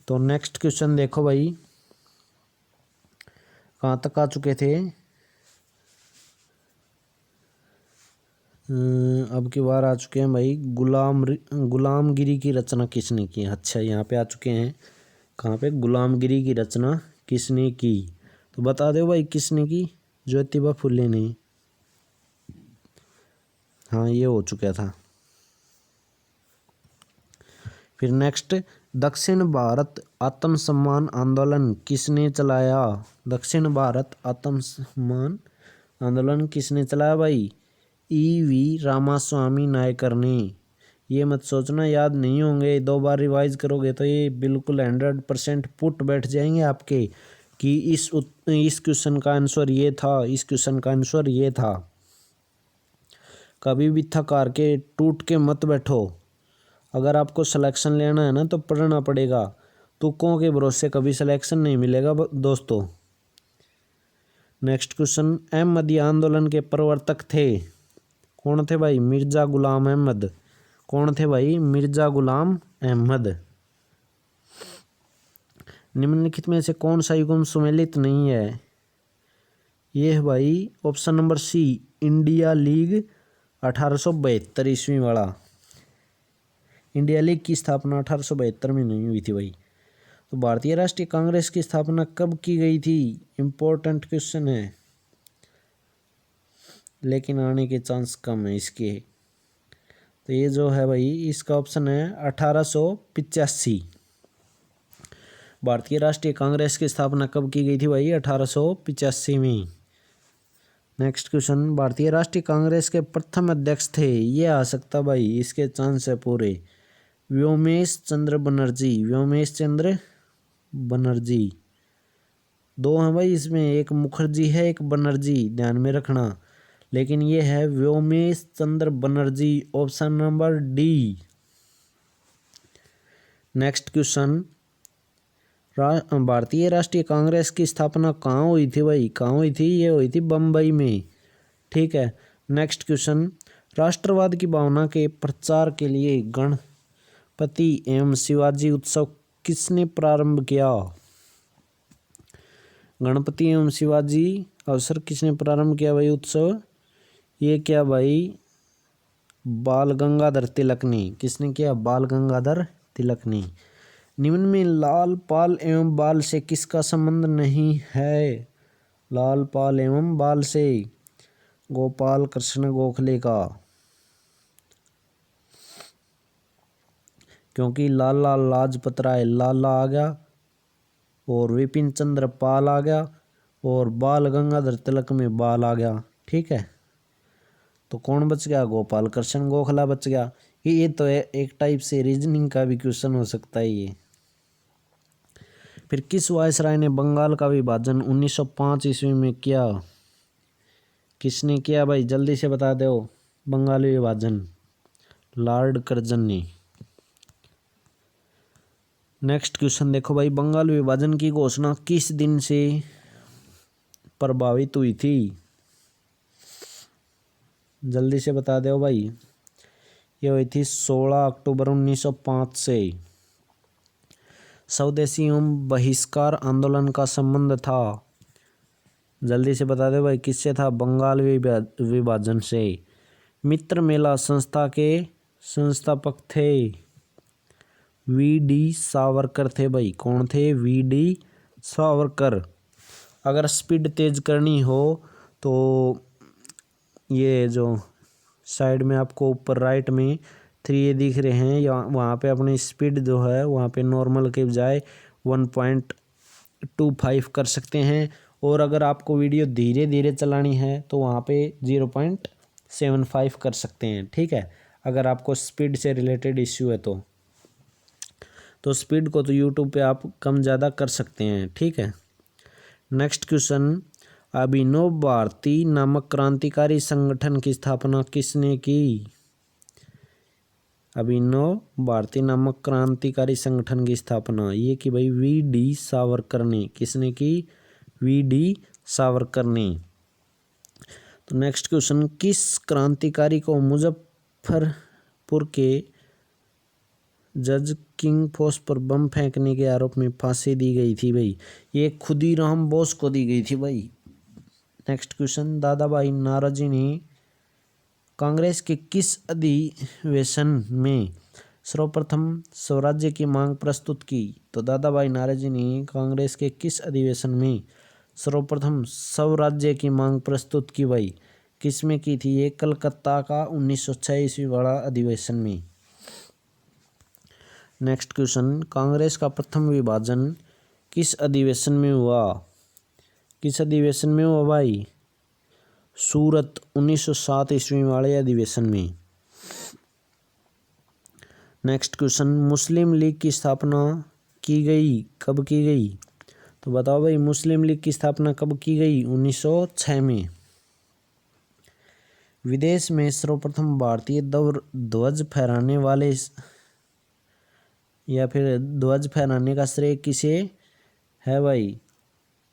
तो नेक्स्ट क्वेश्चन देखो भाई, कहाँ तक आ चुके थे। अब की बार आ चुके हैं भाई, गुलामगिरी की रचना किसने की। अच्छा यहाँ पे आ चुके हैं, कहाँ पे, गुलामगिरी की रचना किसने की। तो बता दो भाई किसने की, ज्योतिबा फुले ने। हाँ ये हो चुका था। फिर नेक्स्ट, दक्षिण भारत आत्मसम्मान आंदोलन किसने चलाया, दक्षिण भारत आत्मसम्मान आंदोलन किसने चलाया भाई, ईवी रामास्वामी नायकर ने। ये मत सोचना याद नहीं होंगे, 2 बार रिवाइज करोगे तो ये बिल्कुल 100% पुट बैठ जाएंगे आपके कि इस क्वेश्चन का आंसर ये था, इस क्वेश्चन का आंसर ये था। कभी भी थक हार के टूट के मत बैठो, अगर आपको सिलेक्शन लेना है ना तो पढ़ना पड़ेगा, तुक्कों के भरोसे कभी सिलेक्शन नहीं मिलेगा दोस्तों। नेक्स्ट क्वेश्चन, अहमदी आंदोलन के प्रवर्तक थे, कौन थे भाई, मिर्जा गुलाम अहमद। कौन थे भाई, मिर्जा गुलाम अहमद। निम्नलिखित में से कौन सा युग्म सुमेलित नहीं है, ये है भाई option number C, India league 1872 ईस्वी वाला। इंडिया लीग की स्थापना 1872 में नहीं हुई थी भाई। तो भारतीय राष्ट्रीय कांग्रेस की स्थापना कब की गई थी? इम्पोर्टेंट क्वेश्चन है, लेकिन आने के चांस कम है इसके। तो ये जो है भाई, इसका ऑप्शन है 1885। भारतीय राष्ट्रीय कांग्रेस की स्थापना कब की गई थी भाई? 1885 में। नेक्स्ट क्वेश्चन, भारतीय राष्ट्रीय कांग्रेस के प्रथम अध्यक्ष थे, ये आ सकता भाई, इसके चांस है पूरे। व्योमेश चंद्र बनर्जी। व्योमेश चंद्र बनर्जी। दो हैं भाई इसमें, एक मुखर्जी है, एक बनर्जी, ध्यान में रखना। लेकिन ये है Vyomesh Chandra Banerjee, option number D. Next question, भारतीय राष्ट्रीय कांग्रेस की स्थापना कहाँ हुई थी भाई? कहाँ हुई थी? ये हुई थी बम्बई में। ठीक है। नेक्स्ट क्वेश्चन, राष्ट्रवाद की भावना के प्रचार के लिए गणपति एवं शिवाजी उत्सव किसने प्रारंभ किया? गणपति एवं शिवाजी अवसर किसने प्रारंभ किया भाई उत्सव? ये क्या भाई? बाल गंगाधर तिलक ने। किसने किया? बाल गंगाधर तिलक ने। निम्न में लाल पाल एवं बाल से किसका संबंध नहीं है? लाल पाल एवं बाल से गोपाल कृष्ण गोखले का, क्योंकि लाला लाजपत राय लाला आ गया और विपिन चंद्र पाल आ गया और बाल गंगाधर तिलक में बाल आ गया। ठीक है, तो कौन बच गया? गोपाल कृष्ण गोखला बच गया। ये तो है, एक टाइप से रीजनिंग का भी क्वेश्चन हो सकता है ये। फिर किस वायसराय ने बंगाल का विभाजन 1905 ईस्वी में किया? किसने किया भाई? जल्दी से बता दो। बंगाली विभाजन लॉर्ड कर्जन ने। नेक्स्ट क्वेश्चन देखो भाई, बंगाल विभाजन की घोषणा किस दिन से प्रभावित हुई थी? जल्दी से बता दो भाई। ये हुई थी 16 अक्टूबर 1905 से। स्वदेशी एवं बहिष्कार आंदोलन का संबंध था, जल्दी से बता दो भाई, किससे था? बंगाल विभाजन से। मित्र मेला संस्था के संस्थापक थे वी.डी. सावरकर थे भाई। कौन थे? वी.डी. सावरकर। अगर स्पीड तेज करनी हो तो ये जो साइड में आपको ऊपर राइट में 3 दिख रहे हैं, या वहाँ पे अपनी स्पीड जो है वहाँ पे नॉर्मल के बजाय 1.25 कर सकते हैं। और अगर आपको वीडियो धीरे धीरे चलानी है तो वहाँ पे 0.75 कर सकते हैं। ठीक है, अगर आपको स्पीड से रिलेटेड इश्यू है तो स्पीड को तो यूट्यूब पे आप कम ज़्यादा कर सकते हैं। ठीक है। नेक्स्ट क्वेश्चन, अभिनव भारती नामक क्रांतिकारी संगठन की स्थापना किसने की? अभिनव भारती नामक क्रांतिकारी संगठन की स्थापना ये की भाई वी.डी. सावरकर ने। किसने की? वी.डी. सावरकर ने। तो नेक्स्ट क्वेश्चन, किस क्रांतिकारी को मुजफ्फरपुर के जज किंग फोर्स पर बम फेंकने के आरोप में फांसी दी गई थी भाई? ये खुदीराम बोस को दी गई थी भाई। नेक्स्ट क्वेश्चन, दादा भाई नौरोजी ने कांग्रेस के किस अधिवेशन में सर्वप्रथम स्वराज्य की मांग प्रस्तुत की? तो दादा भाई नौरोजी ने कांग्रेस के किस अधिवेशन में सर्वप्रथम स्वराज्य की मांग प्रस्तुत की भाई? किस में की थी? ये कलकत्ता का 1906 ईस्वी वाला अधिवेशन में। नेक्स्ट क्वेश्चन, कांग्रेस का प्रथम विभाजन किस अधिवेशन में हुआ? किस अधिवेशन में हुआ भाई? सूरत 1907 ईस्वी वाले अधिवेशन में। नेक्स्ट क्वेश्चन, मुस्लिम लीग की स्थापना की गई, कब की गई? तो बताओ भाई, मुस्लिम लीग की स्थापना कब की गई? 1906 में। विदेश में सर्वप्रथम भारतीय ध्वज फहराने वाले या फिर ध्वज फहराने का श्रेय किसे है भाई?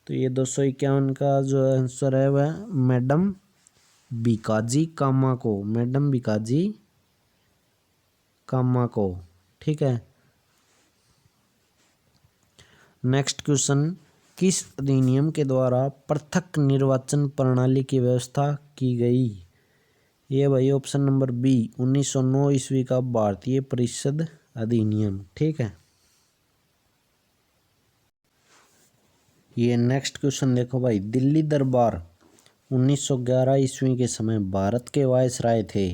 तो ये 251 का जो आंसर है वह मैडम बीकाजी कामा को। मैडम बीकाजी कामा को। ठीक है। नेक्स्ट क्वेश्चन, किस अधिनियम के द्वारा पृथक निर्वाचन प्रणाली की व्यवस्था की गई? ये भाई ऑप्शन नंबर बी, 1909 ईस्वी का भारतीय परिषद अधिनियम। ठीक है। ये नेक्स्ट क्वेश्चन देखो भाई, दिल्ली दरबार 1911 ईस्वी के समय भारत के वायसराय थे,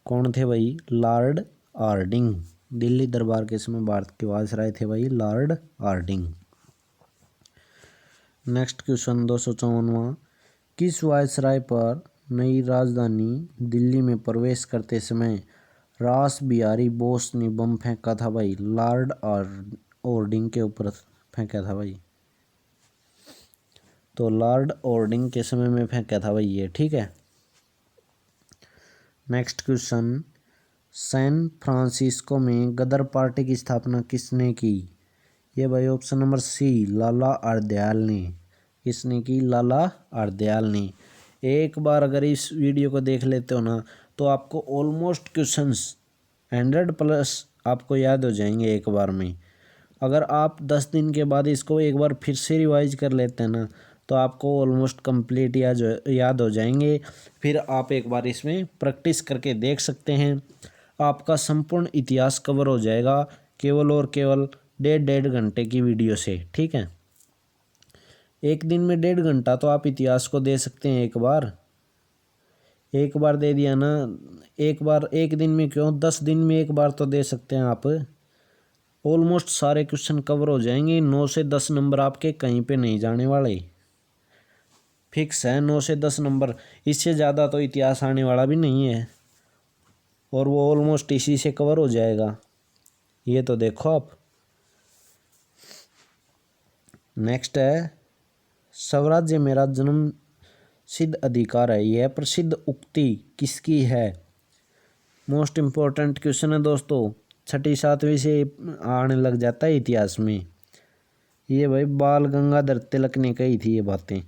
कौन थे भाई? Lord Hardinge. दिल्ली दरबार के समय भारत के वायसराय थे भाई लॉर्ड हार्डिंग। नेक्स्ट क्वेश्चन 254वां, किस वायसराय पर नई राजधानी दिल्ली में प्रवेश करते समय रास बिहारी बोस ने बम फेंका था भाई? लॉर्ड हार्डिंग के ऊपर फेंका था भाई। तो लॉर्ड हार्डिंग के समय में फेंका था भाई ये, ठीक है। नेक्स्ट क्वेश्चन, सैन फ्रांसिस्को में गदर पार्टी की स्थापना किसने की? ये भाई ऑप्शन नंबर सी, लाला हरदयाल ने। किसने की? लाला हरदयाल ने। एक बार अगर इस वीडियो को देख लेते हो ना तो आपको ऑलमोस्ट क्वेश्चंस 100+ आपको याद हो जाएंगे एक बार में। अगर आप 10 दिन के बाद इसको एक बार फिर से रिवाइज कर लेते हैं ना तो आपको ऑलमोस्ट कंप्लीट याद हो जाएंगे। फिर आप एक बार इसमें प्रैक्टिस करके देख सकते हैं, आपका संपूर्ण इतिहास कवर हो जाएगा केवल और केवल 1.5 घंटे की वीडियो से, ठीक है। एक दिन में 1.5 घंटा तो आप इतिहास को दे सकते हैं एक बार दे दिया ना, एक बार एक दिन में क्यों 10 दिन में एक बार तो दे सकते हैं आप। ऑलमोस्ट सारे क्वेश्चन कवर हो जाएंगे, 9 से 10 नंबर आपके कहीं पे नहीं जाने वाले, फिक्स है 9 से 10 नंबर। इससे ज़्यादा तो इतिहास आने वाला भी नहीं है और वो ऑलमोस्ट इसी से कवर हो जाएगा। ये तो देखो आप। नेक्स्ट है, स्वराज्य मेरा जन्म सिद्ध अधिकार है, यह प्रसिद्ध उक्ति किसकी है? मोस्ट इम्पोर्टेंट क्वेश्चन है दोस्तों, 6ठी 7वीं से आने लग जाता है इतिहास में। ये भाई बाल गंगाधर तिलक ने कही थी ये बातें।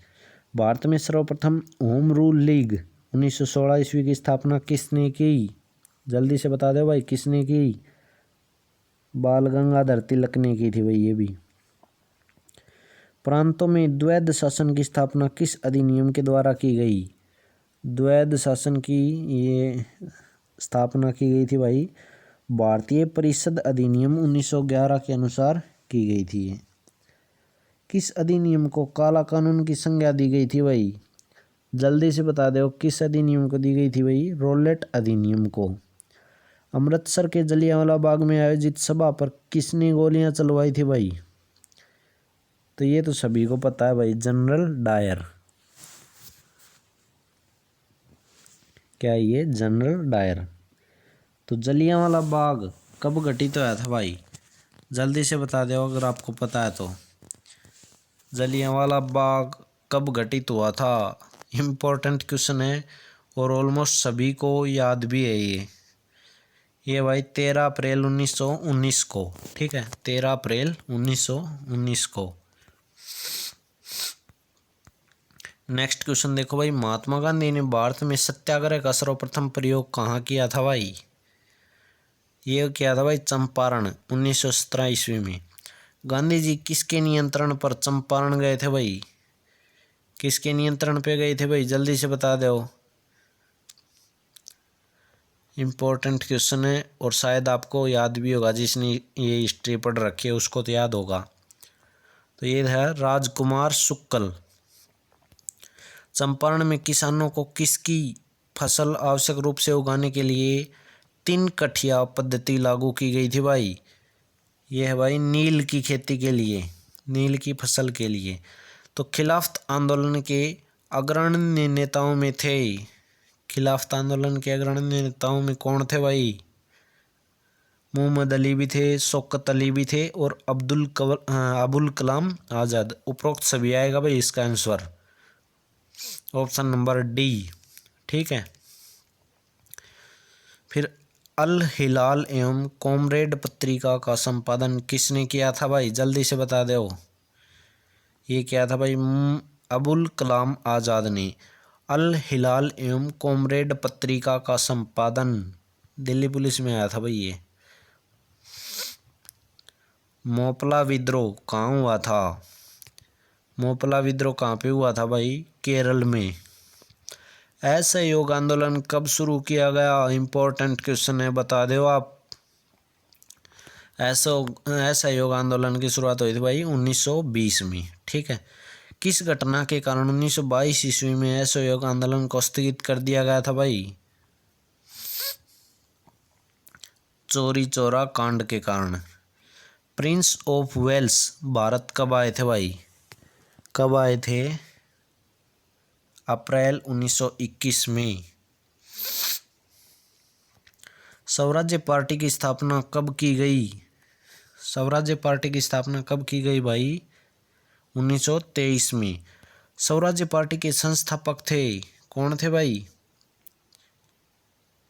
भारत में सर्वप्रथम होम रूल लीग 1916 ईस्वी की स्थापना किसने की? जल्दी से बता दो भाई, किसने की? बाल गंगाधर तिलक ने की थी भाई ये भी। प्रांतों में द्वैध शासन की स्थापना किस अधिनियम के द्वारा की गई? द्वैध शासन की ये स्थापना की गई थी भाई भारतीय परिषद अधिनियम 1911 के अनुसार की गई थी। किस अधिनियम को काला कानून की संज्ञा दी गई थी भाई? जल्दी से बता दो किस अधिनियम को दी गई थी भाई? रॉलेट अधिनियम को। अमृतसर के जलियांवाला बाग में आयोजित सभा पर किसने गोलियां चलवाई थी भाई? तो ये तो सभी को पता है भाई, जनरल डायर। क्या ये? General Dyer. तो जलियांवाला बाग कब घटित हुआ था भाई? जल्दी से बता दो अगर आपको पता है तो। जलियांवाला बाग कब घटित हुआ था? इम्पोर्टेंट क्वेश्चन है और ऑलमोस्ट सभी को याद भी है ये भाई 13 अप्रैल 1919 को, ठीक है, 13 अप्रैल 1919 को। नेक्स्ट क्वेश्चन देखो भाई, महात्मा गांधी ने भारत में सत्याग्रह का सर्वप्रथम प्रयोग कहाँ किया था भाई? ये किया था भाई चंपारण 1917 ईस्वी में। गांधी जी किसके नियंत्रण पर चंपारण गए थे भाई? किसके नियंत्रण पे गए थे भाई? जल्दी से बता दो। इम्पोर्टेंट क्वेश्चन है और शायद आपको याद भी होगा, जिसने ये हिस्ट्री पढ़ रखी है उसको तो याद होगा। तो ये है राजकुमार शुक्ल। चंपारण में किसानों को किसकी फसल आवश्यक रूप से उगाने के लिए 3 कठिया पद्धति लागू की गई थी भाई? ये है भाई नील की खेती के लिए, नील की फसल के लिए। तो खिलाफत आंदोलन के अग्रणी नेताओं में थे, खिलाफत आंदोलन के अग्रणी नेताओं में कौन थे भाई? मोहम्मद अली भी थे, शौकत अली भी थे और अबुल कलाम आज़ाद। उपरोक्त सभी आएगा भाई इसका आंसर, ऑप्शन नंबर डी, ठीक है। फिर अल हिलाल एवं कॉमरेड पत्रिका का संपादन किसने किया था भाई? जल्दी से बता दो। ये क्या था भाई? अबुल कलाम आज़ाद ने। अल हिलाल एवं कॉमरेड पत्रिका का संपादन दिल्ली पुलिस में आया था भाई ये। मोपला विद्रोह कहाँ हुआ था? मोपला विद्रोह कहाँ पे हुआ था भाई? केरल में। असहयोग आंदोलन कब शुरू किया गया? इम्पोर्टेंट क्वेश्चन है, बता दो आप। असहयोग आंदोलन की शुरुआत हुई थी भाई 1920 में। ठीक है। किस घटना के कारण 1922 ईस्वी में असहयोग आंदोलन को स्थगित कर दिया गया था भाई? चोरी चोरा कांड के कारण। प्रिंस ऑफ वेल्स भारत कब आए थे भाई? कब आए थे? अप्रैल 1921 में। स्वराज्य पार्टी की स्थापना कब की गई? स्वराज्य पार्टी की स्थापना कब की गई भाई? 1923 में। स्वराज्य पार्टी के संस्थापक थे, कौन थे भाई?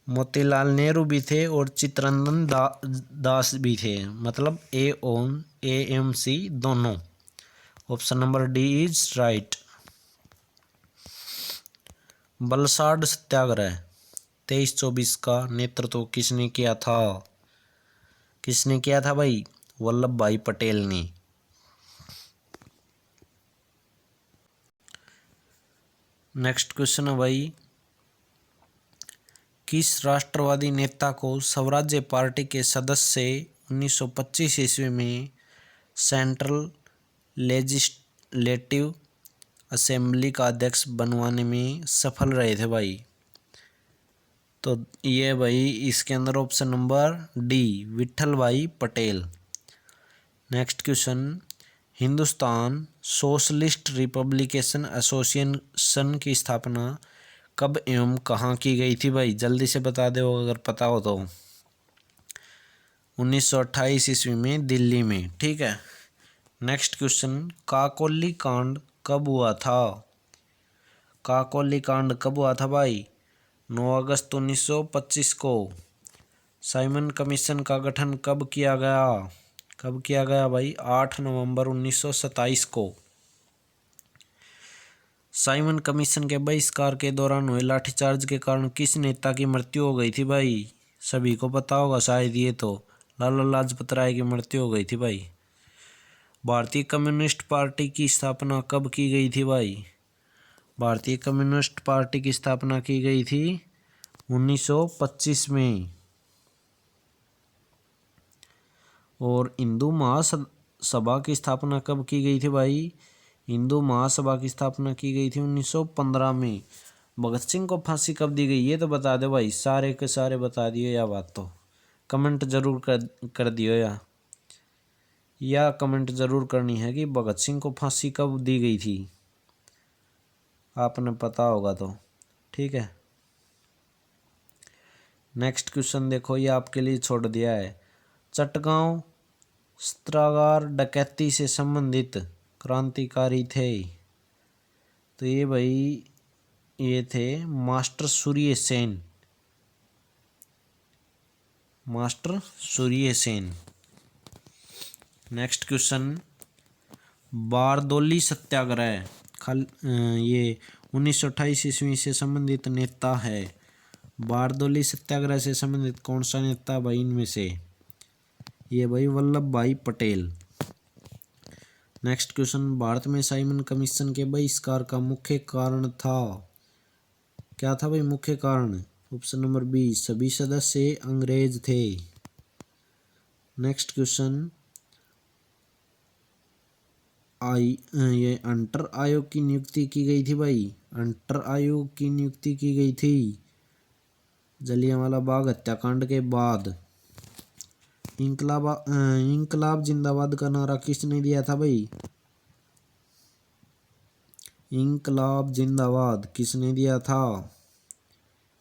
मोतीलाल नेहरू भी थे और चित्तरंजन दास भी थे, मतलब AON-AMC दोनों। Option number D is right. Balsad सत्याग्रह 23-24 का नेतृत्व किसने किया था? किसने किया था भाई? वल्लभ भाई पटेल ने। नेक्स्ट क्वेश्चन है भाई, किस राष्ट्रवादी नेता को स्वराज्य पार्टी के सदस्य 1925 ईस्वी में सेंट्रल लेजिस्लेटिव असेंबली का अध्यक्ष बनवाने में सफल रहे थे भाई? तो ये भाई इसके अंदर ऑप्शन नंबर डी विठल भाई Patel. Next question, Hindustan socialist republication association की स्थापना कब एवं कहाँ की गई थी भाई? जल्दी से बता दो अगर पता हो तो। 1928 ईस्वी में दिल्ली में। ठीक है। नेक्स्ट क्वेश्चन, काकोली कांड कब हुआ था? काकोली कांड कब हुआ था भाई? 9 अगस्त 1925 को। साइमन कमीशन का गठन कब किया गया? कब किया गया भाई? 8 नवंबर 1927 को। साइमन कमीशन के बहिष्कार के दौरान हुए लाठीचार्ज के कारण किस नेता की मृत्यु हो गई थी भाई? सभी को पता होगा शायद, ये तो लाला लाजपत राय की मृत्यु हो गई थी भाई। भारतीय कम्युनिस्ट पार्टी की स्थापना कब की गई थी भाई? भारतीय कम्युनिस्ट पार्टी की स्थापना की गई थी 1925 में। और हिंदू महासभा की स्थापना कब की गई थी भाई? हिंदू महासभा की स्थापना की गई थी 1915 में। भगत सिंह को फांसी कब दी गई ये तो बता दो भाई, सारे के सारे बता दियो या बात तो कमेंट जरूर कर दियो या कमेंट जरूर करनी है कि भगत सिंह को फांसी कब दी गई थी, आपने पता होगा तो। ठीक है। नेक्स्ट क्वेश्चन देखो, ये आपके लिए छोड़ दिया है। चटगांव सत्रागार डकैती से संबंधित क्रांतिकारी थे? तो ये भाई ये थे master Surya Sen. Master Surya Sen. Next question, Bardoli Satyagraha ये 1928 ईस्वी से संबंधित नेता है। बारदोली सत्याग्रह से संबंधित कौन सा नेता भाई इनमें से? ये भाई वल्लभ भाई पटेल। नेक्स्ट क्वेश्चन, भारत में साइमन कमीशन के बहिष्कार का मुख्य कारण था? क्या था भाई मुख्य कारण? ऑप्शन नंबर बी सभी सदस्य अंग्रेज थे। नेक्स्ट क्वेश्चन, ये अंटर आयोग की नियुक्ति की गई थी भाई? अंटर आयोग की नियुक्ति की गई थी जलियांवाला बाग हत्याकांड के बाद। इंकलाब जिंदाबाद का नारा किसने दिया था भाई? इंकलाब जिंदाबाद किसने दिया था?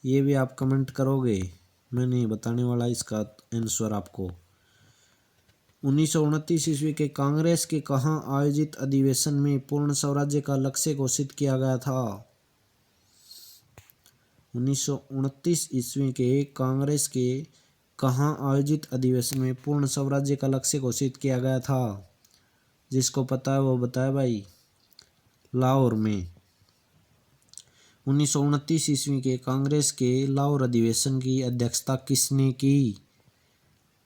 ये भी आप कमेंट करोगे, मैं नहीं बताने वाला इसका आंसर आपको। 1929 ईस्वी के कांग्रेस के कहाँ आयोजित अधिवेशन में पूर्ण स्वराज्य का लक्ष्य घोषित किया गया था? 1929 ईस्वी के कांग्रेस के कहाँ आयोजित अधिवेशन में पूर्ण स्वराज्य का लक्ष्य घोषित किया गया था? जिसको पता है वो बताए भाई। लाहौर में। 1929 ईस्वी के कांग्रेस के लाहौर अधिवेशन की अध्यक्षता किसने की?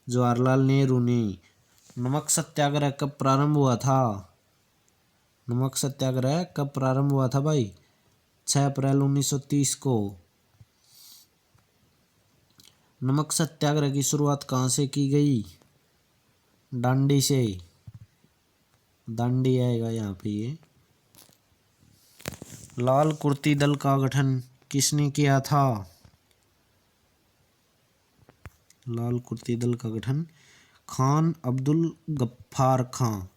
जवाहरलाल नेहरू ने। नमक सत्याग्रह कब प्रारंभ हुआ था? नमक सत्याग्रह कब प्रारंभ हुआ था भाई? 6 अप्रैल 1930 को। नमक सत्याग्रह की शुरुआत कहाँ से की गई? डांडी से, दांडी आएगा यहाँ पे ये। लाल कुर्ती दल का गठन किसने किया था? लाल कुर्ती दल का गठन खान अब्दुल गफ्फार खान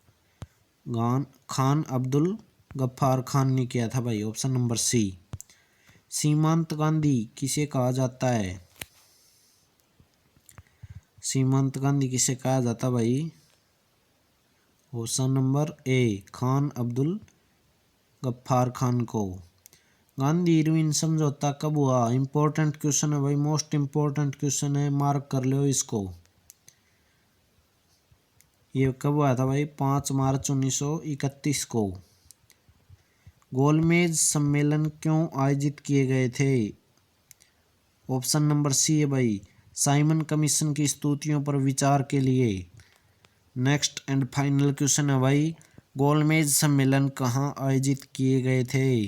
अब्दुल गफ्फार खान ने किया था भाई, ऑप्शन नंबर सी। सीमांत गांधी किसे कहा जाता है? सीमांत गांधी किसे कहा जाता भाई? Option number A, Khan Abdul Ghaffar Khan को। गांधी इरविन समझौता कब हुआ? इंपॉर्टेंट क्वेश्चन है भाई, मोस्ट इंपॉर्टेंट क्वेश्चन है, मार्क कर लो इसको। ये कब हुआ था भाई? 5 मार्च 1931 को। गोलमेज सम्मेलन क्यों आयोजित किए गए थे? ऑप्शन नंबर सी है भाई, साइमन कमीशन की स्तुतियों पर विचार के लिए। नेक्स्ट एंड फाइनल क्वेश्चन है भाई, गोलमेज सम्मेलन कहाँ आयोजित किए गए थे?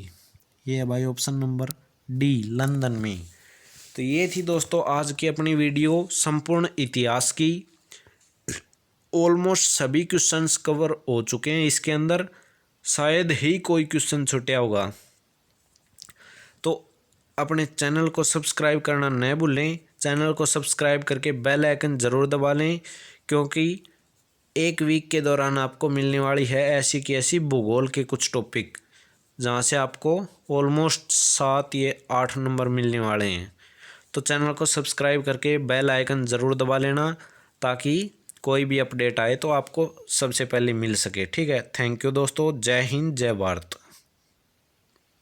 ये है भाई ऑप्शन नंबर डी, लंदन में। तो ये थी दोस्तों आज की अपनी वीडियो संपूर्ण इतिहास की। ऑलमोस्ट सभी क्वेश्चंस कवर हो चुके हैं इसके अंदर, शायद ही कोई क्वेश्चन छूटा होगा। तो अपने चैनल को सब्सक्राइब करना न भूलें, चैनल को सब्सक्राइब करके बेल आइकन ज़रूर दबा लें, क्योंकि एक वीक के दौरान आपको मिलने वाली है ऐसी की ऐसी भूगोल के कुछ टॉपिक, जहाँ से आपको ऑलमोस्ट 7 या 8 नंबर मिलने वाले हैं। तो चैनल को सब्सक्राइब करके बेल आइकन ज़रूर दबा लेना, ताकि कोई भी अपडेट आए तो आपको सबसे पहले मिल सके। ठीक है, थैंक यू दोस्तों, जय हिंद जय भारत।